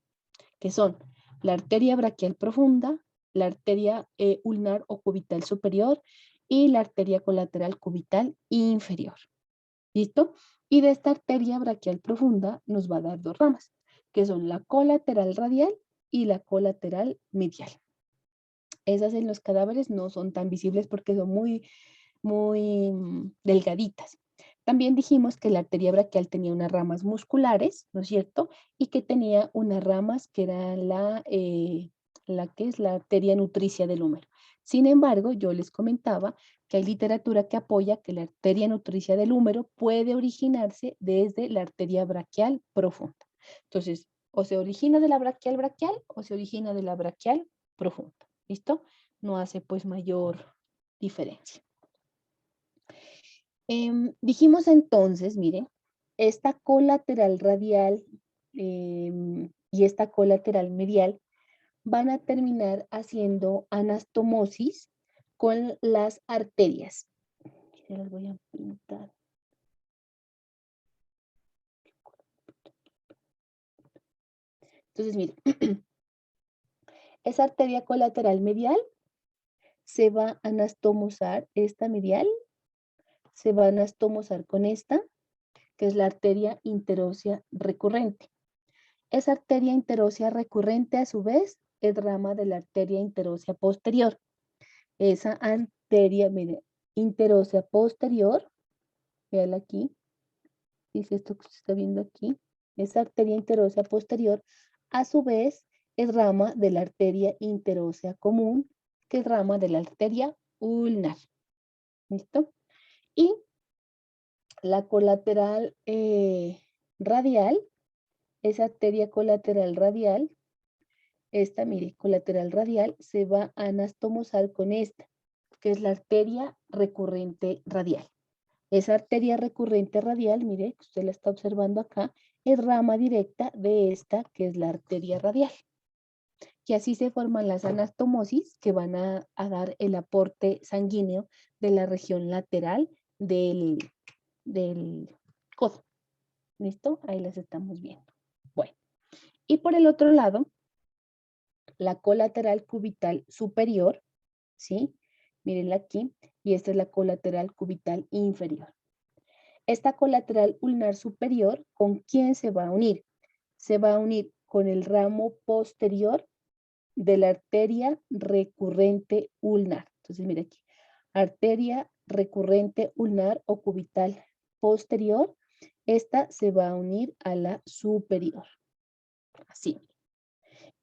que son la arteria braquial profunda, la arteria ulnar o cubital superior y la arteria colateral cubital inferior. ¿Listo? Y de esta arteria braquial profunda nos va a dar dos ramas, que son la colateral radial y la colateral medial. Esas en los cadáveres no son tan visibles porque son muy delgaditas. También dijimos que la arteria braquial tenía unas ramas musculares, ¿no es cierto? Y que tenía unas ramas que eran la que es la arteria nutricia del húmero. Sin embargo, yo les comentaba que hay literatura que apoya que la arteria nutricia del húmero puede originarse desde la arteria braquial profunda. Entonces, o se origina de la braquial o se origina de la braquial profunda. ¿Listo? No hace pues mayor diferencia. Dijimos entonces, miren, esta colateral radial y esta colateral medial van a terminar haciendo anastomosis con las arterias. Se las voy a pintar. Entonces, miren, esa arteria colateral medial se va a anastomosar, esta medial se va a anastomosar con esta, que es la arteria interósea recurrente. Esa arteria interósea recurrente, a su vez, es rama de la arteria interósea posterior. Esa arteria, mire, interósea posterior, véala aquí, dice esto que se está viendo aquí, esa arteria interósea posterior, a su vez, es rama de la arteria interósea común, que es rama de la arteria ulnar. ¿Listo? Y la colateral radial, esa arteria colateral radial, esta, mire, colateral radial, se va a anastomosar con esta, que es la arteria recurrente radial. Esa arteria recurrente radial, mire, que usted la está observando acá, es rama directa de esta, que es la arteria radial. Y así se forman las anastomosis que van a dar el aporte sanguíneo de la región lateral del codo. ¿Listo? Ahí las estamos viendo. Bueno, Y por el otro lado, la colateral cubital superior, ¿sí? Mírenla aquí, y esta es la colateral cubital inferior. Esta colateral ulnar superior, ¿con quién se va a unir? Se va a unir con el ramo posterior de la arteria recurrente ulnar. Entonces, mira aquí, arteria recurrente ulnar o cubital posterior, esta se va a unir a la superior. Así.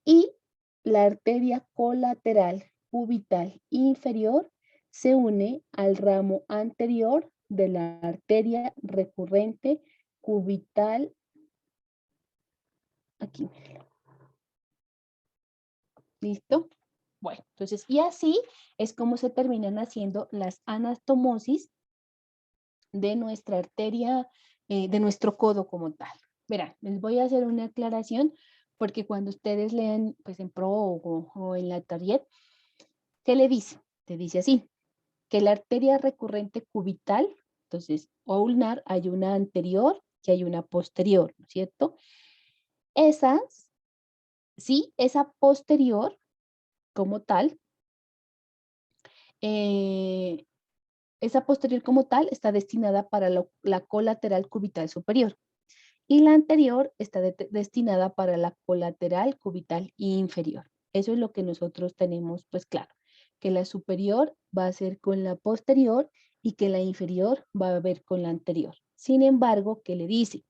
Y la arteria colateral cubital inferior se une al ramo anterior de la arteria recurrente cubital. Aquí. ¿Listo? Bueno, entonces, y así es como se terminan haciendo las anastomosis de nuestra arteria, de nuestro codo como tal. Verán, les voy a hacer una aclaración porque cuando ustedes lean pues en Pro o en la Target, ¿qué le dice? Te dice así, que la arteria recurrente cubital, entonces, o ulnar, hay una anterior y hay una posterior, ¿no es cierto? Esas, sí, esa posterior como tal, esa posterior como tal está destinada para la colateral cubital superior y la anterior está destinada para la colateral cubital inferior. Eso es lo que nosotros tenemos pues claro, que la superior va a ser con la posterior y que la inferior va a ver con la anterior. Sin embargo, ¿qué le dice?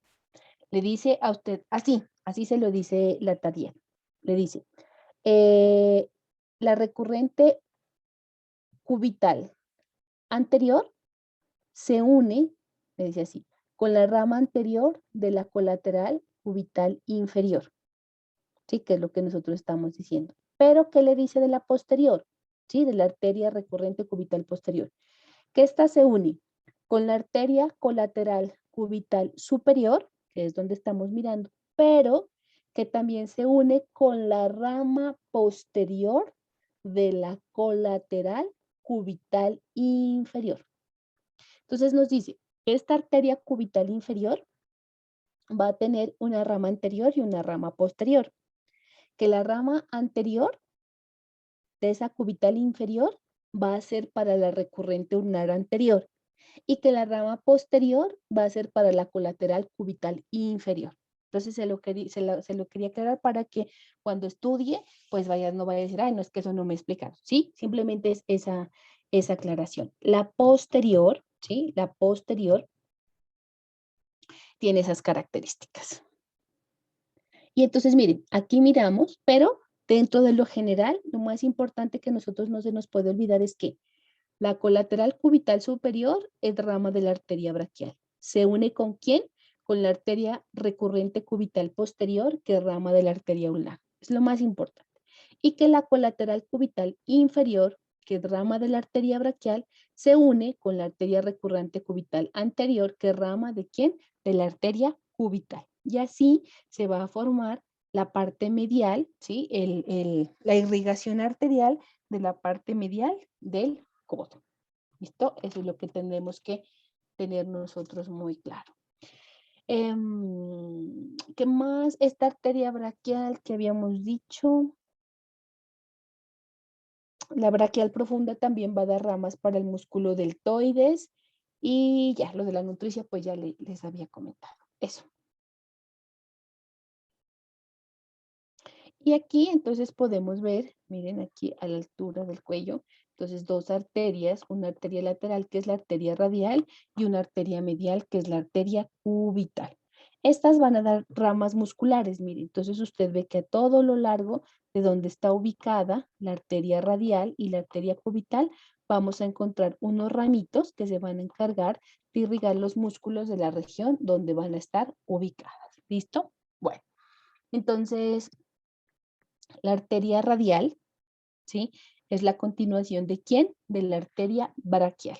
Le dice a usted así se lo dice la Tarien. Le dice, la recurrente cubital anterior se une, le dice así, con la rama anterior de la colateral cubital inferior. ¿Sí? Que es lo que nosotros estamos diciendo. Pero, ¿qué le dice de la posterior? ¿Sí? De la arteria recurrente cubital posterior. Que esta se une con la arteria colateral cubital superior, que es donde estamos mirando, pero que también se une con la rama posterior de la colateral cubital inferior. Entonces nos dice que esta arteria cubital inferior va a tener una rama anterior y una rama posterior. Que la rama anterior de esa cubital inferior va a ser para la recurrente ulnar anterior y que la rama posterior va a ser para la colateral cubital inferior. Entonces se lo quería aclarar para que cuando estudie, pues no vaya a decir, ay, no, es que eso no me explicaron. Sí, simplemente es esa aclaración. La posterior, ¿sí? La posterior tiene esas características. Y entonces, miren, aquí miramos, pero dentro de lo general, lo más importante que nosotros no se nos puede olvidar es que la colateral cubital superior es rama de la arteria braquial. ¿Se une con quién? Con la arteria recurrente cubital posterior, que es rama de la arteria ulnar. Es lo más importante. Y que la colateral cubital inferior, que es rama de la arteria braquial, se une con la arteria recurrente cubital anterior, que es rama de quién? De la arteria cubital. Y así se va a formar la parte medial, ¿sí? La irrigación arterial de la parte medial del codo. ¿Listo? Eso es lo que tenemos que tener nosotros muy claro. ¿Qué más? Esta arteria braquial que habíamos dicho. La braquial profunda también va a dar ramas para el músculo deltoides. Y ya, lo de la nutricia, pues ya les había comentado. Eso. Y aquí entonces podemos ver, miren aquí a la altura del cuello, entonces dos arterias, una arteria lateral que es la arteria radial y una arteria medial que es la arteria cubital. Estas van a dar ramas musculares, miren, entonces usted ve que a todo lo largo de donde está ubicada la arteria radial y la arteria cubital, vamos a encontrar unos ramitos que se van a encargar de irrigar los músculos de la región donde van a estar ubicadas. ¿Listo? Bueno, entonces la arteria radial, ¿sí? Es la continuación de ¿quién? De la arteria braquial.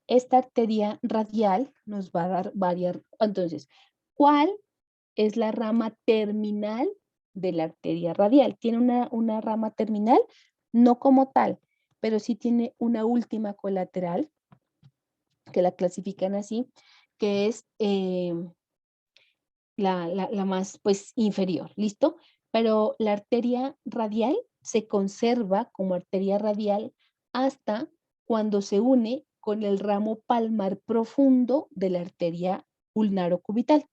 Esta arteria radial nos va a dar varias. Entonces, ¿cuál es la rama terminal de la arteria radial? ¿Tiene una rama terminal? No como tal, pero sí tiene una última colateral, que la clasifican así, que es la más pues inferior, ¿listo? Pero la arteria radial se conserva como arteria radial hasta cuando se une con el ramo palmar profundo de la arteria ulnarocubital.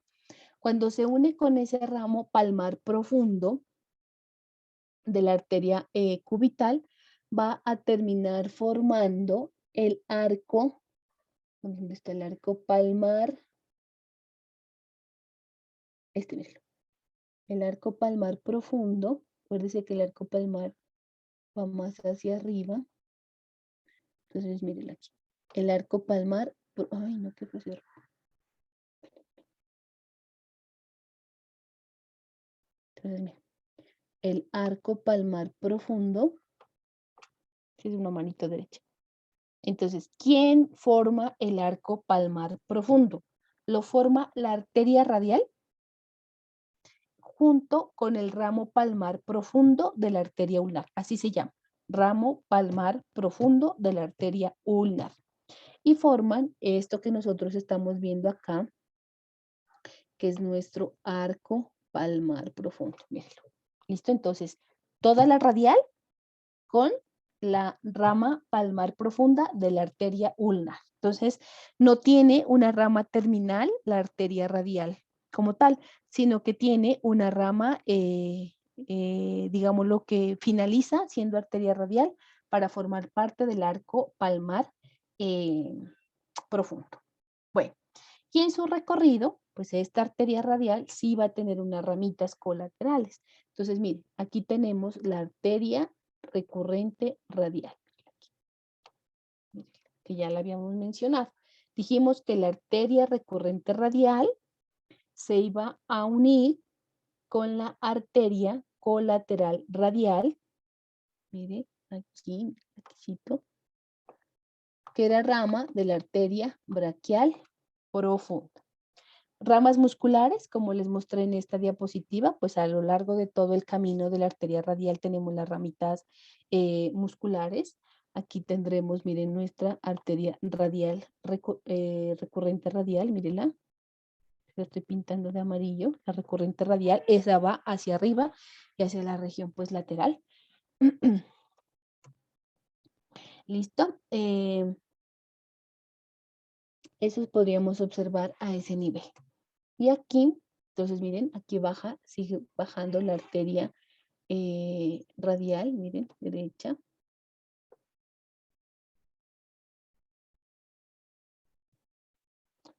Cuando se une con ese ramo palmar profundo de la arteria cubital, va a terminar formando el arco. ¿Dónde está el arco palmar? Mírenlo. El arco palmar profundo. Acuérdense que el arco palmar va más hacia arriba. Entonces, miren aquí. El arco palmar. Ay, no, qué precioso. Entonces, miren. El arco palmar profundo. Es una manito derecha. Entonces, ¿quién forma el arco palmar profundo? Lo forma la arteria radial junto con el ramo palmar profundo de la arteria ulnar. Así se llama, ramo palmar profundo de la arteria ulnar. Y forman esto que nosotros estamos viendo acá, que es nuestro arco palmar profundo. Mírenlo. ¿Listo? Entonces, toda la radial con la rama palmar profunda de la arteria ulnar. Entonces, no tiene una rama terminal, la arteria radial como tal, sino que tiene una rama, digamos, lo que finaliza siendo arteria radial para formar parte del arco palmar profundo. Bueno, y en su recorrido, pues esta arteria radial sí va a tener unas ramitas colaterales. Entonces, miren, aquí tenemos la arteria recurrente radial, que ya la habíamos mencionado. Dijimos que la arteria recurrente radial se iba a unir con la arteria colateral radial, mire, aquí, que era rama de la arteria braquial profunda. Ramas musculares, como les mostré en esta diapositiva, pues a lo largo de todo el camino de la arteria radial tenemos las ramitas musculares. Aquí tendremos, miren, nuestra arteria radial, recurrente radial, mírenla. Lo estoy pintando de amarillo. La recurrente radial, esa va hacia arriba y hacia la región pues lateral. ¿Listo? Eso podríamos observar a ese nivel. Y aquí, entonces miren, aquí baja, sigue bajando la arteria radial, miren, derecha.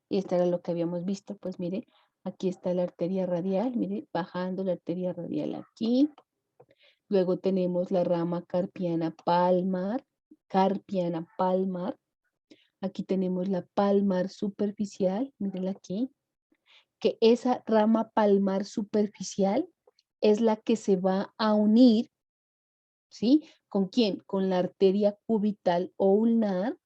Y esto era lo que habíamos visto, pues miren, aquí está la arteria radial, miren, bajando la arteria radial aquí. Luego tenemos la rama carpiana palmar. Aquí tenemos la palmar superficial, miren aquí, que esa rama palmar superficial es la que se va a unir, ¿sí? ¿Con quién? Con la arteria cubital o ulnar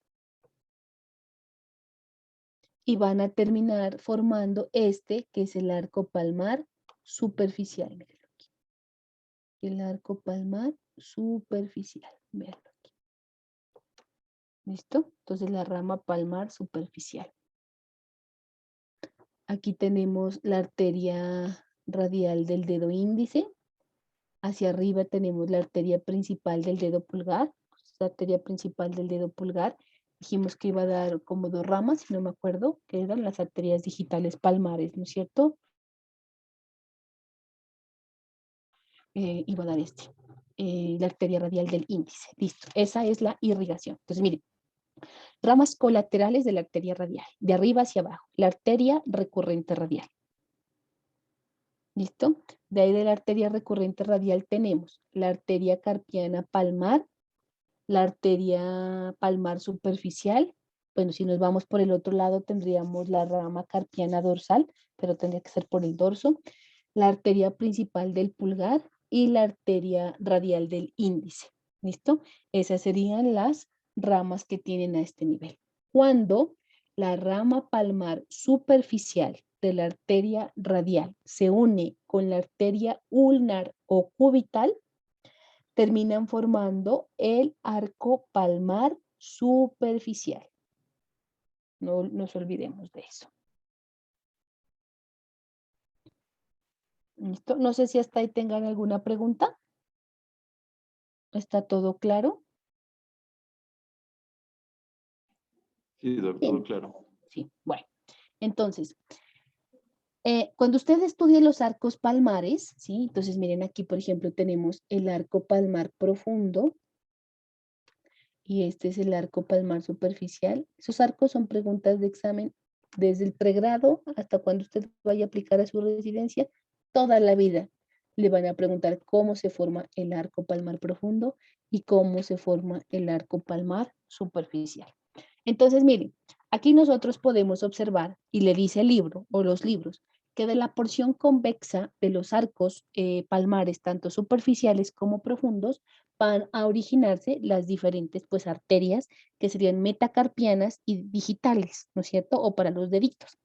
y van a terminar formando este, que es el arco palmar superficial. Mírenlo aquí. El arco palmar superficial, mírenlo aquí. ¿Listo? Entonces la rama palmar superficial. Aquí tenemos la arteria radial del dedo índice. Hacia arriba tenemos la arteria principal del dedo pulgar. La arteria principal del dedo pulgar. Dijimos que iba a dar como dos ramas, si no me acuerdo, que eran las arterias digitales palmares, ¿no es cierto? Iba a dar la arteria radial del índice. Listo, esa es la irrigación. Entonces, miren, ramas colaterales de la arteria radial, de arriba hacia abajo, la arteria recurrente radial. ¿Listo? De ahí de la arteria recurrente radial tenemos la arteria carpiana palmar, la arteria palmar superficial. Bueno, si nos vamos por el otro lado tendríamos la rama carpiana dorsal, pero tendría que ser por el dorso, la arteria principal del pulgar y la arteria radial del índice. ¿Listo? Esas serían las ramas que tienen a este nivel. Cuando la rama palmar superficial de la arteria radial se une con la arteria ulnar o cubital, terminan formando el arco palmar superficial. No nos olvidemos de eso. ¿Listo? No sé si hasta ahí tengan alguna pregunta. ¿Está todo claro? Sí, Doc, todo claro. Sí, bueno. Entonces, cuando usted estudie los arcos palmares, ¿sí? Entonces, miren aquí, por ejemplo, tenemos el arco palmar profundo y este es el arco palmar superficial. Esos arcos son preguntas de examen desde el pregrado hasta cuando usted vaya a aplicar a su residencia, toda la vida. Le van a preguntar cómo se forma el arco palmar profundo y cómo se forma el arco palmar superficial. Entonces, miren, aquí nosotros podemos observar, y le dice el libro o los libros, que de la porción convexa de los arcos palmares, tanto superficiales como profundos, van a originarse las diferentes pues arterias que serían metacarpianas y digitales, ¿no es cierto? O para los deditos.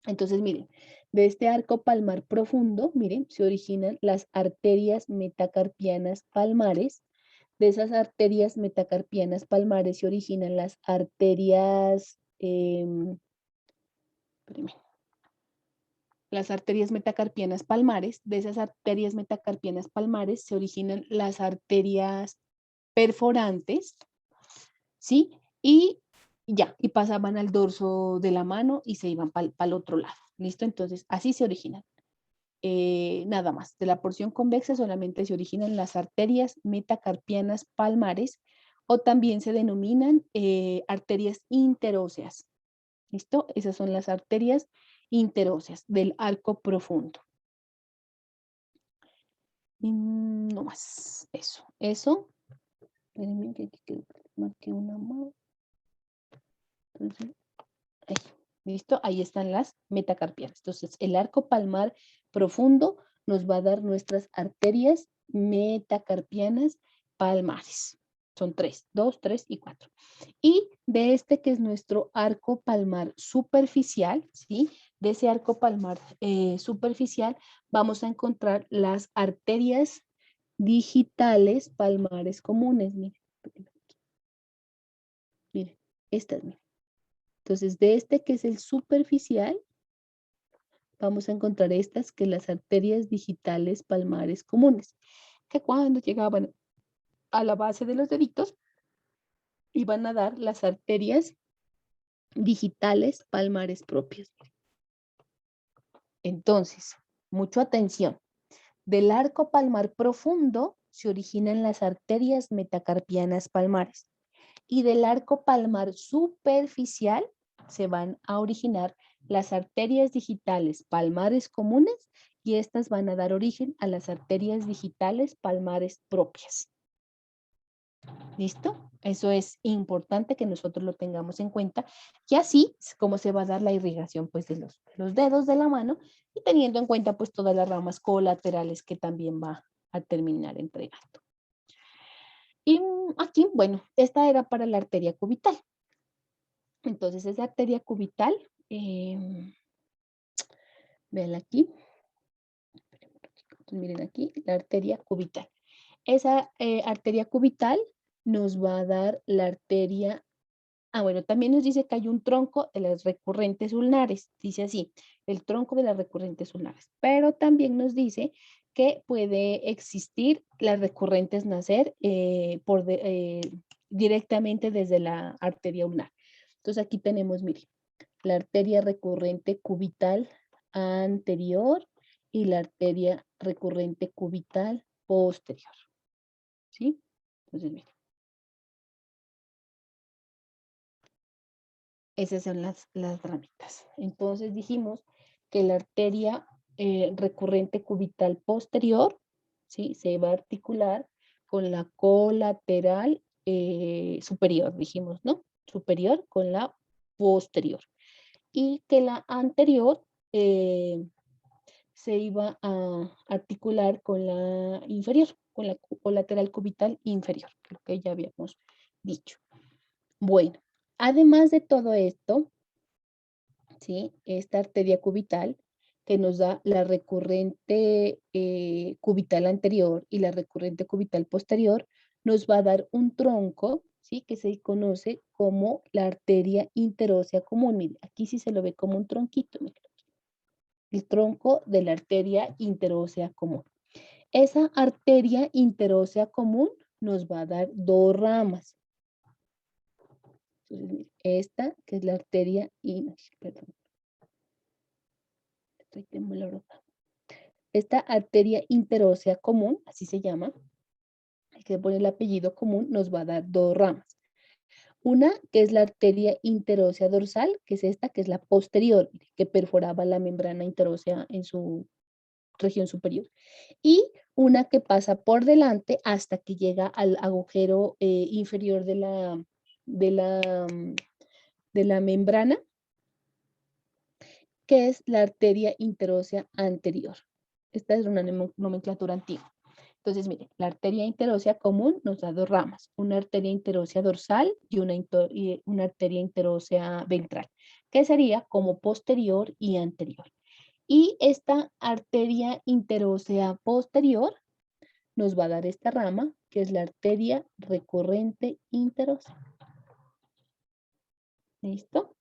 Entonces, miren, de este arco palmar profundo, miren, se originan las arterias metacarpianas palmares. De esas arterias metacarpianas palmares se originan las arterias, espérame, las arterias metacarpianas palmares. De esas arterias metacarpianas palmares se originan las arterias perforantes, ¿sí? Y ya, y pasaban al dorso de la mano y se iban para el otro lado, ¿listo? Entonces, así se originan. Nada más, de la porción convexa solamente se originan las arterias metacarpianas palmares o también se denominan arterias interóseas, ¿listo? Esas son las arterias interóseas del arco profundo. No más, eso. Espérenme que aquí creo que marqué una más. Entonces, ahí, ¿listo? Ahí están las metacarpianas. Entonces, el arco palmar profundo nos va a dar nuestras arterias metacarpianas palmares. Son 3, 2, 3 y 4. Y de este que es nuestro arco palmar superficial, ¿sí? De ese arco palmar superficial vamos a encontrar las arterias digitales palmares comunes. Miren, miren, estas, miren. Entonces, de este que es el superficial, vamos a encontrar estas que las arterias digitales palmares comunes, que cuando llegaban a la base de los deditos, iban a dar las arterias digitales palmares propias. Entonces, mucha atención. Del arco palmar profundo se originan las arterias metacarpianas palmares y del arco palmar superficial se van a originar las arterias digitales palmares comunes y estas van a dar origen a las arterias digitales palmares propias. ¿Listo? Eso es importante que nosotros lo tengamos en cuenta y así es como se va a dar la irrigación pues de los dedos de la mano y teniendo en cuenta pues todas las ramas colaterales que también va a terminar entregando. Y aquí, bueno, esta era para la arteria cubital. Entonces, esa arteria cubital, vean aquí, miren aquí, la arteria cubital. Esa arteria cubital nos va a dar la arteria, bueno, también nos dice que hay un tronco de las recurrentes ulnares, dice así, el tronco de las recurrentes ulnares, pero también nos dice que puede existir las recurrentes nacer directamente desde la arteria ulnar. Entonces aquí tenemos, miren, la arteria recurrente cubital anterior y la arteria recurrente cubital posterior. ¿Sí? Entonces, miren. Esas son las ramitas. Entonces dijimos que la arteria recurrente cubital posterior, ¿sí? Se va a articular con la colateral superior, dijimos, ¿no? Superior con la posterior. Y que la anterior se iba a articular con la inferior, con la colateral cubital inferior, lo que ya habíamos dicho. Bueno, además de todo esto, ¿sí? Esta arteria cubital que nos da la recurrente cubital anterior y la recurrente cubital posterior, nos va a dar un tronco, ¿sí? Que se conoce como la arteria interósea común. Mire, aquí sí se lo ve como un tronquito, mire. el tronco de la arteria interósea común. Esa arteria interósea común nos va a dar dos ramas. Entonces, esta que es la arteria, estoy temblorosa. Esta arteria interósea común, así se llama, hay que poner el apellido común, nos va a dar dos ramas. Una que es la arteria interósea dorsal, que es esta, que es la posterior, que perforaba la membrana interósea en su región superior. Y una que pasa por delante hasta que llega al agujero inferior de la membrana, que es la arteria interósea anterior. Esta es una nomenclatura antigua. Entonces, miren, la arteria interósea común nos da dos ramas, una arteria interósea dorsal y una arteria interósea ventral, que sería como posterior y anterior. Y esta arteria interósea posterior nos va a dar esta rama, que es la arteria recurrente interósea. ¿Listo?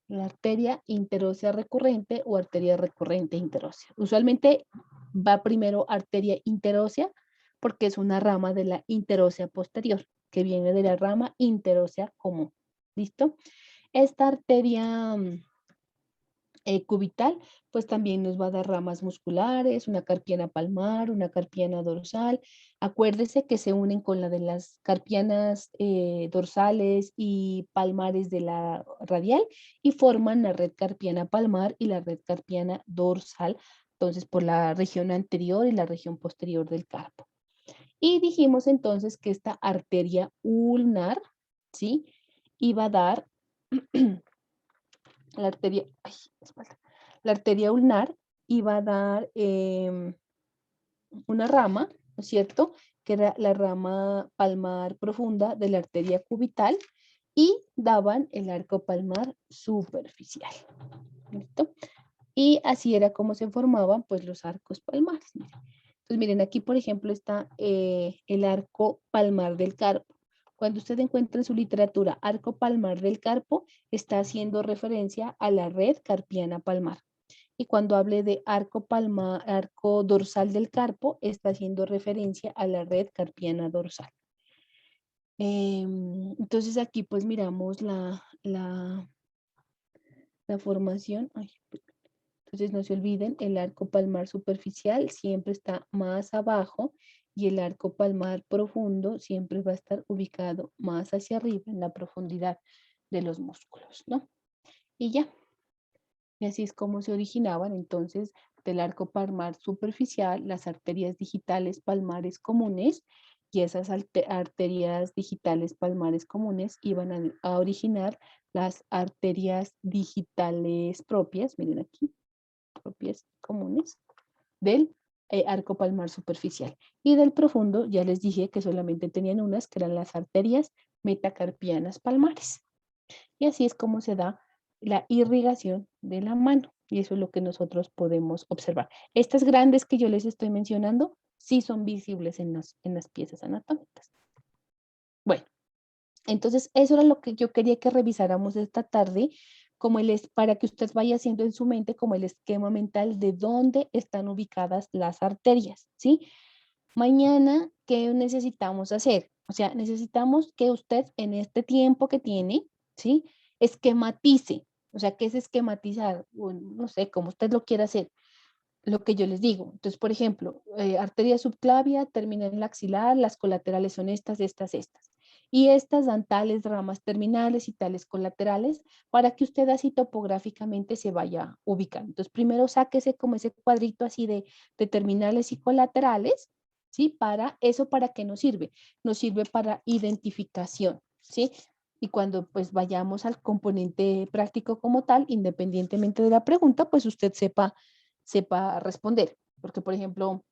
La arteria interósea recurrente o arteria recurrente interósea. Usualmente va primero arteria interósea porque es una rama de la interósea posterior, que viene de la rama interósea común. ¿Listo? Esta arteria cubital, pues también nos va a dar ramas musculares, una carpiana palmar, una carpiana dorsal. Acuérdese que se unen con la de las carpianas dorsales y palmares de la radial y forman la red carpiana palmar y la red carpiana dorsal, entonces por la región anterior y la región posterior del carpo. Y dijimos entonces que esta arteria ulnar, ¿sí? Iba a dar la arteria ulnar iba a dar una rama, ¿no es cierto? Que era la rama palmar profunda de la arteria cubital y daban el arco palmar superficial. ¿Listo? Y así era como se formaban pues los arcos palmares. Miren. Entonces miren, aquí por ejemplo está el arco palmar del carpo. Cuando usted encuentra en su literatura arco palmar del carpo, está haciendo referencia a la red carpiana palmar. Y cuando hable de arco palmar, arco dorsal del carpo, está haciendo referencia a la red carpiana dorsal. Entonces aquí pues miramos la formación. Ay, entonces no se olviden, el arco palmar superficial siempre está más abajo y el arco palmar profundo siempre va a estar ubicado más hacia arriba en la profundidad de los músculos, ¿no? Y ya. Y así es como se originaban entonces del arco palmar superficial las arterias digitales palmares comunes y esas arterias digitales palmares comunes iban a originar las arterias digitales propias, miren aquí, propias comunes del arco palmar superficial. Y del profundo ya les dije que solamente tenían unas, que eran las arterias metacarpianas palmares. Y así es como se da la irrigación de la mano. Y eso es lo que nosotros podemos observar. Estas grandes que yo les estoy mencionando sí son visibles en las piezas anatómicas. Bueno, entonces eso era lo que yo quería que revisáramos esta tarde, para que usted vaya haciendo en su mente como el esquema mental de dónde están ubicadas las arterias, ¿sí? Mañana, ¿qué necesitamos hacer? O sea, necesitamos que usted en este tiempo que tiene, ¿sí? Esquematice. O sea, ¿qué es esquematizar? No sé, como usted lo quiera hacer, lo que yo les digo. Entonces, por ejemplo, arteria subclavia termina en la axilar, las colaterales son estas. Y estas dan tales ramas terminales y tales colaterales para que usted así topográficamente se vaya ubicando. Entonces, primero sáquese como ese cuadrito así de terminales y colaterales, ¿sí? ¿Para qué nos sirve? Nos sirve para identificación, ¿sí? Y cuando pues vayamos al componente práctico como tal, independientemente de la pregunta, pues usted sepa responder. Porque, por ejemplo,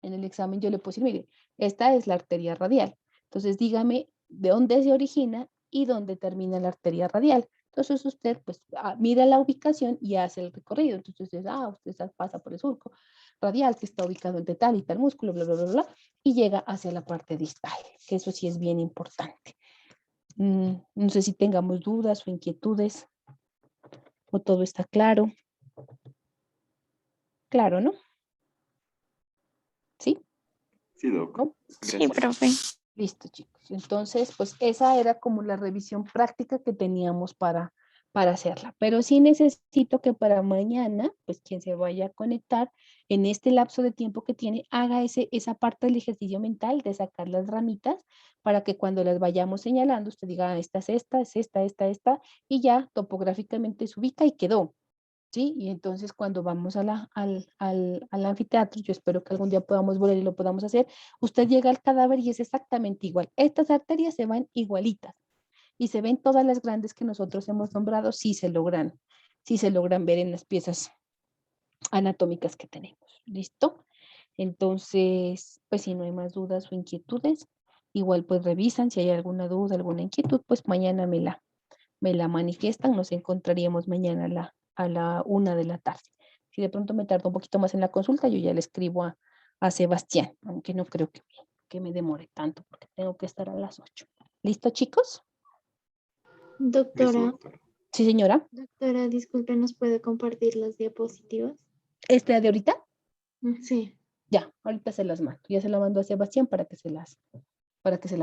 en el examen yo le puedo decir, mire, esta es la arteria radial. Entonces, dígame de dónde se origina y dónde termina la arteria radial. Entonces, usted pues mira la ubicación y hace el recorrido. Entonces, usted pasa por el surco radial que está ubicado entre tal y tal músculo, bla, bla, bla, bla, y llega hacia la parte distal, que eso sí es bien importante. No sé si tengamos dudas o inquietudes, o todo está claro. Claro, ¿no? ¿Sí? Sí, Doc. ¿No? Sí, Gracias. profe. Listo, chicos. Entonces, pues esa era como la revisión práctica que teníamos para hacerla. Pero sí necesito que para mañana, pues quien se vaya a conectar en este lapso de tiempo que tiene, haga esa parte del ejercicio mental de sacar las ramitas para que cuando las vayamos señalando, usted diga, "Ah, esta es esta, y ya topográficamente se ubica y quedó. ¿Sí? Y entonces cuando vamos al anfiteatro, yo espero que algún día podamos volver y lo podamos hacer, usted llega al cadáver y es exactamente igual. Estas arterias se van igualitas y se ven todas las grandes que nosotros hemos nombrado, sí se logran ver en las piezas anatómicas que tenemos. ¿Listo? Entonces, pues si no hay más dudas o inquietudes, igual pues revisan si hay alguna duda, alguna inquietud, pues mañana me la manifiestan, nos encontraríamos mañana a la 1 de la tarde. Si de pronto me tardo un poquito más en la consulta, yo ya le escribo a Sebastián, aunque no creo que me demore tanto, porque tengo que estar a las 8. ¿Listo, chicos? Listo, Doctora, doctor. Sí, señora. doctora, disculpe, ¿nos puede compartir las diapositivas? ¿Esta de ahorita? Sí. Ya, ahorita se las mando. Ya se la mando a Sebastián para que se las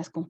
comparta.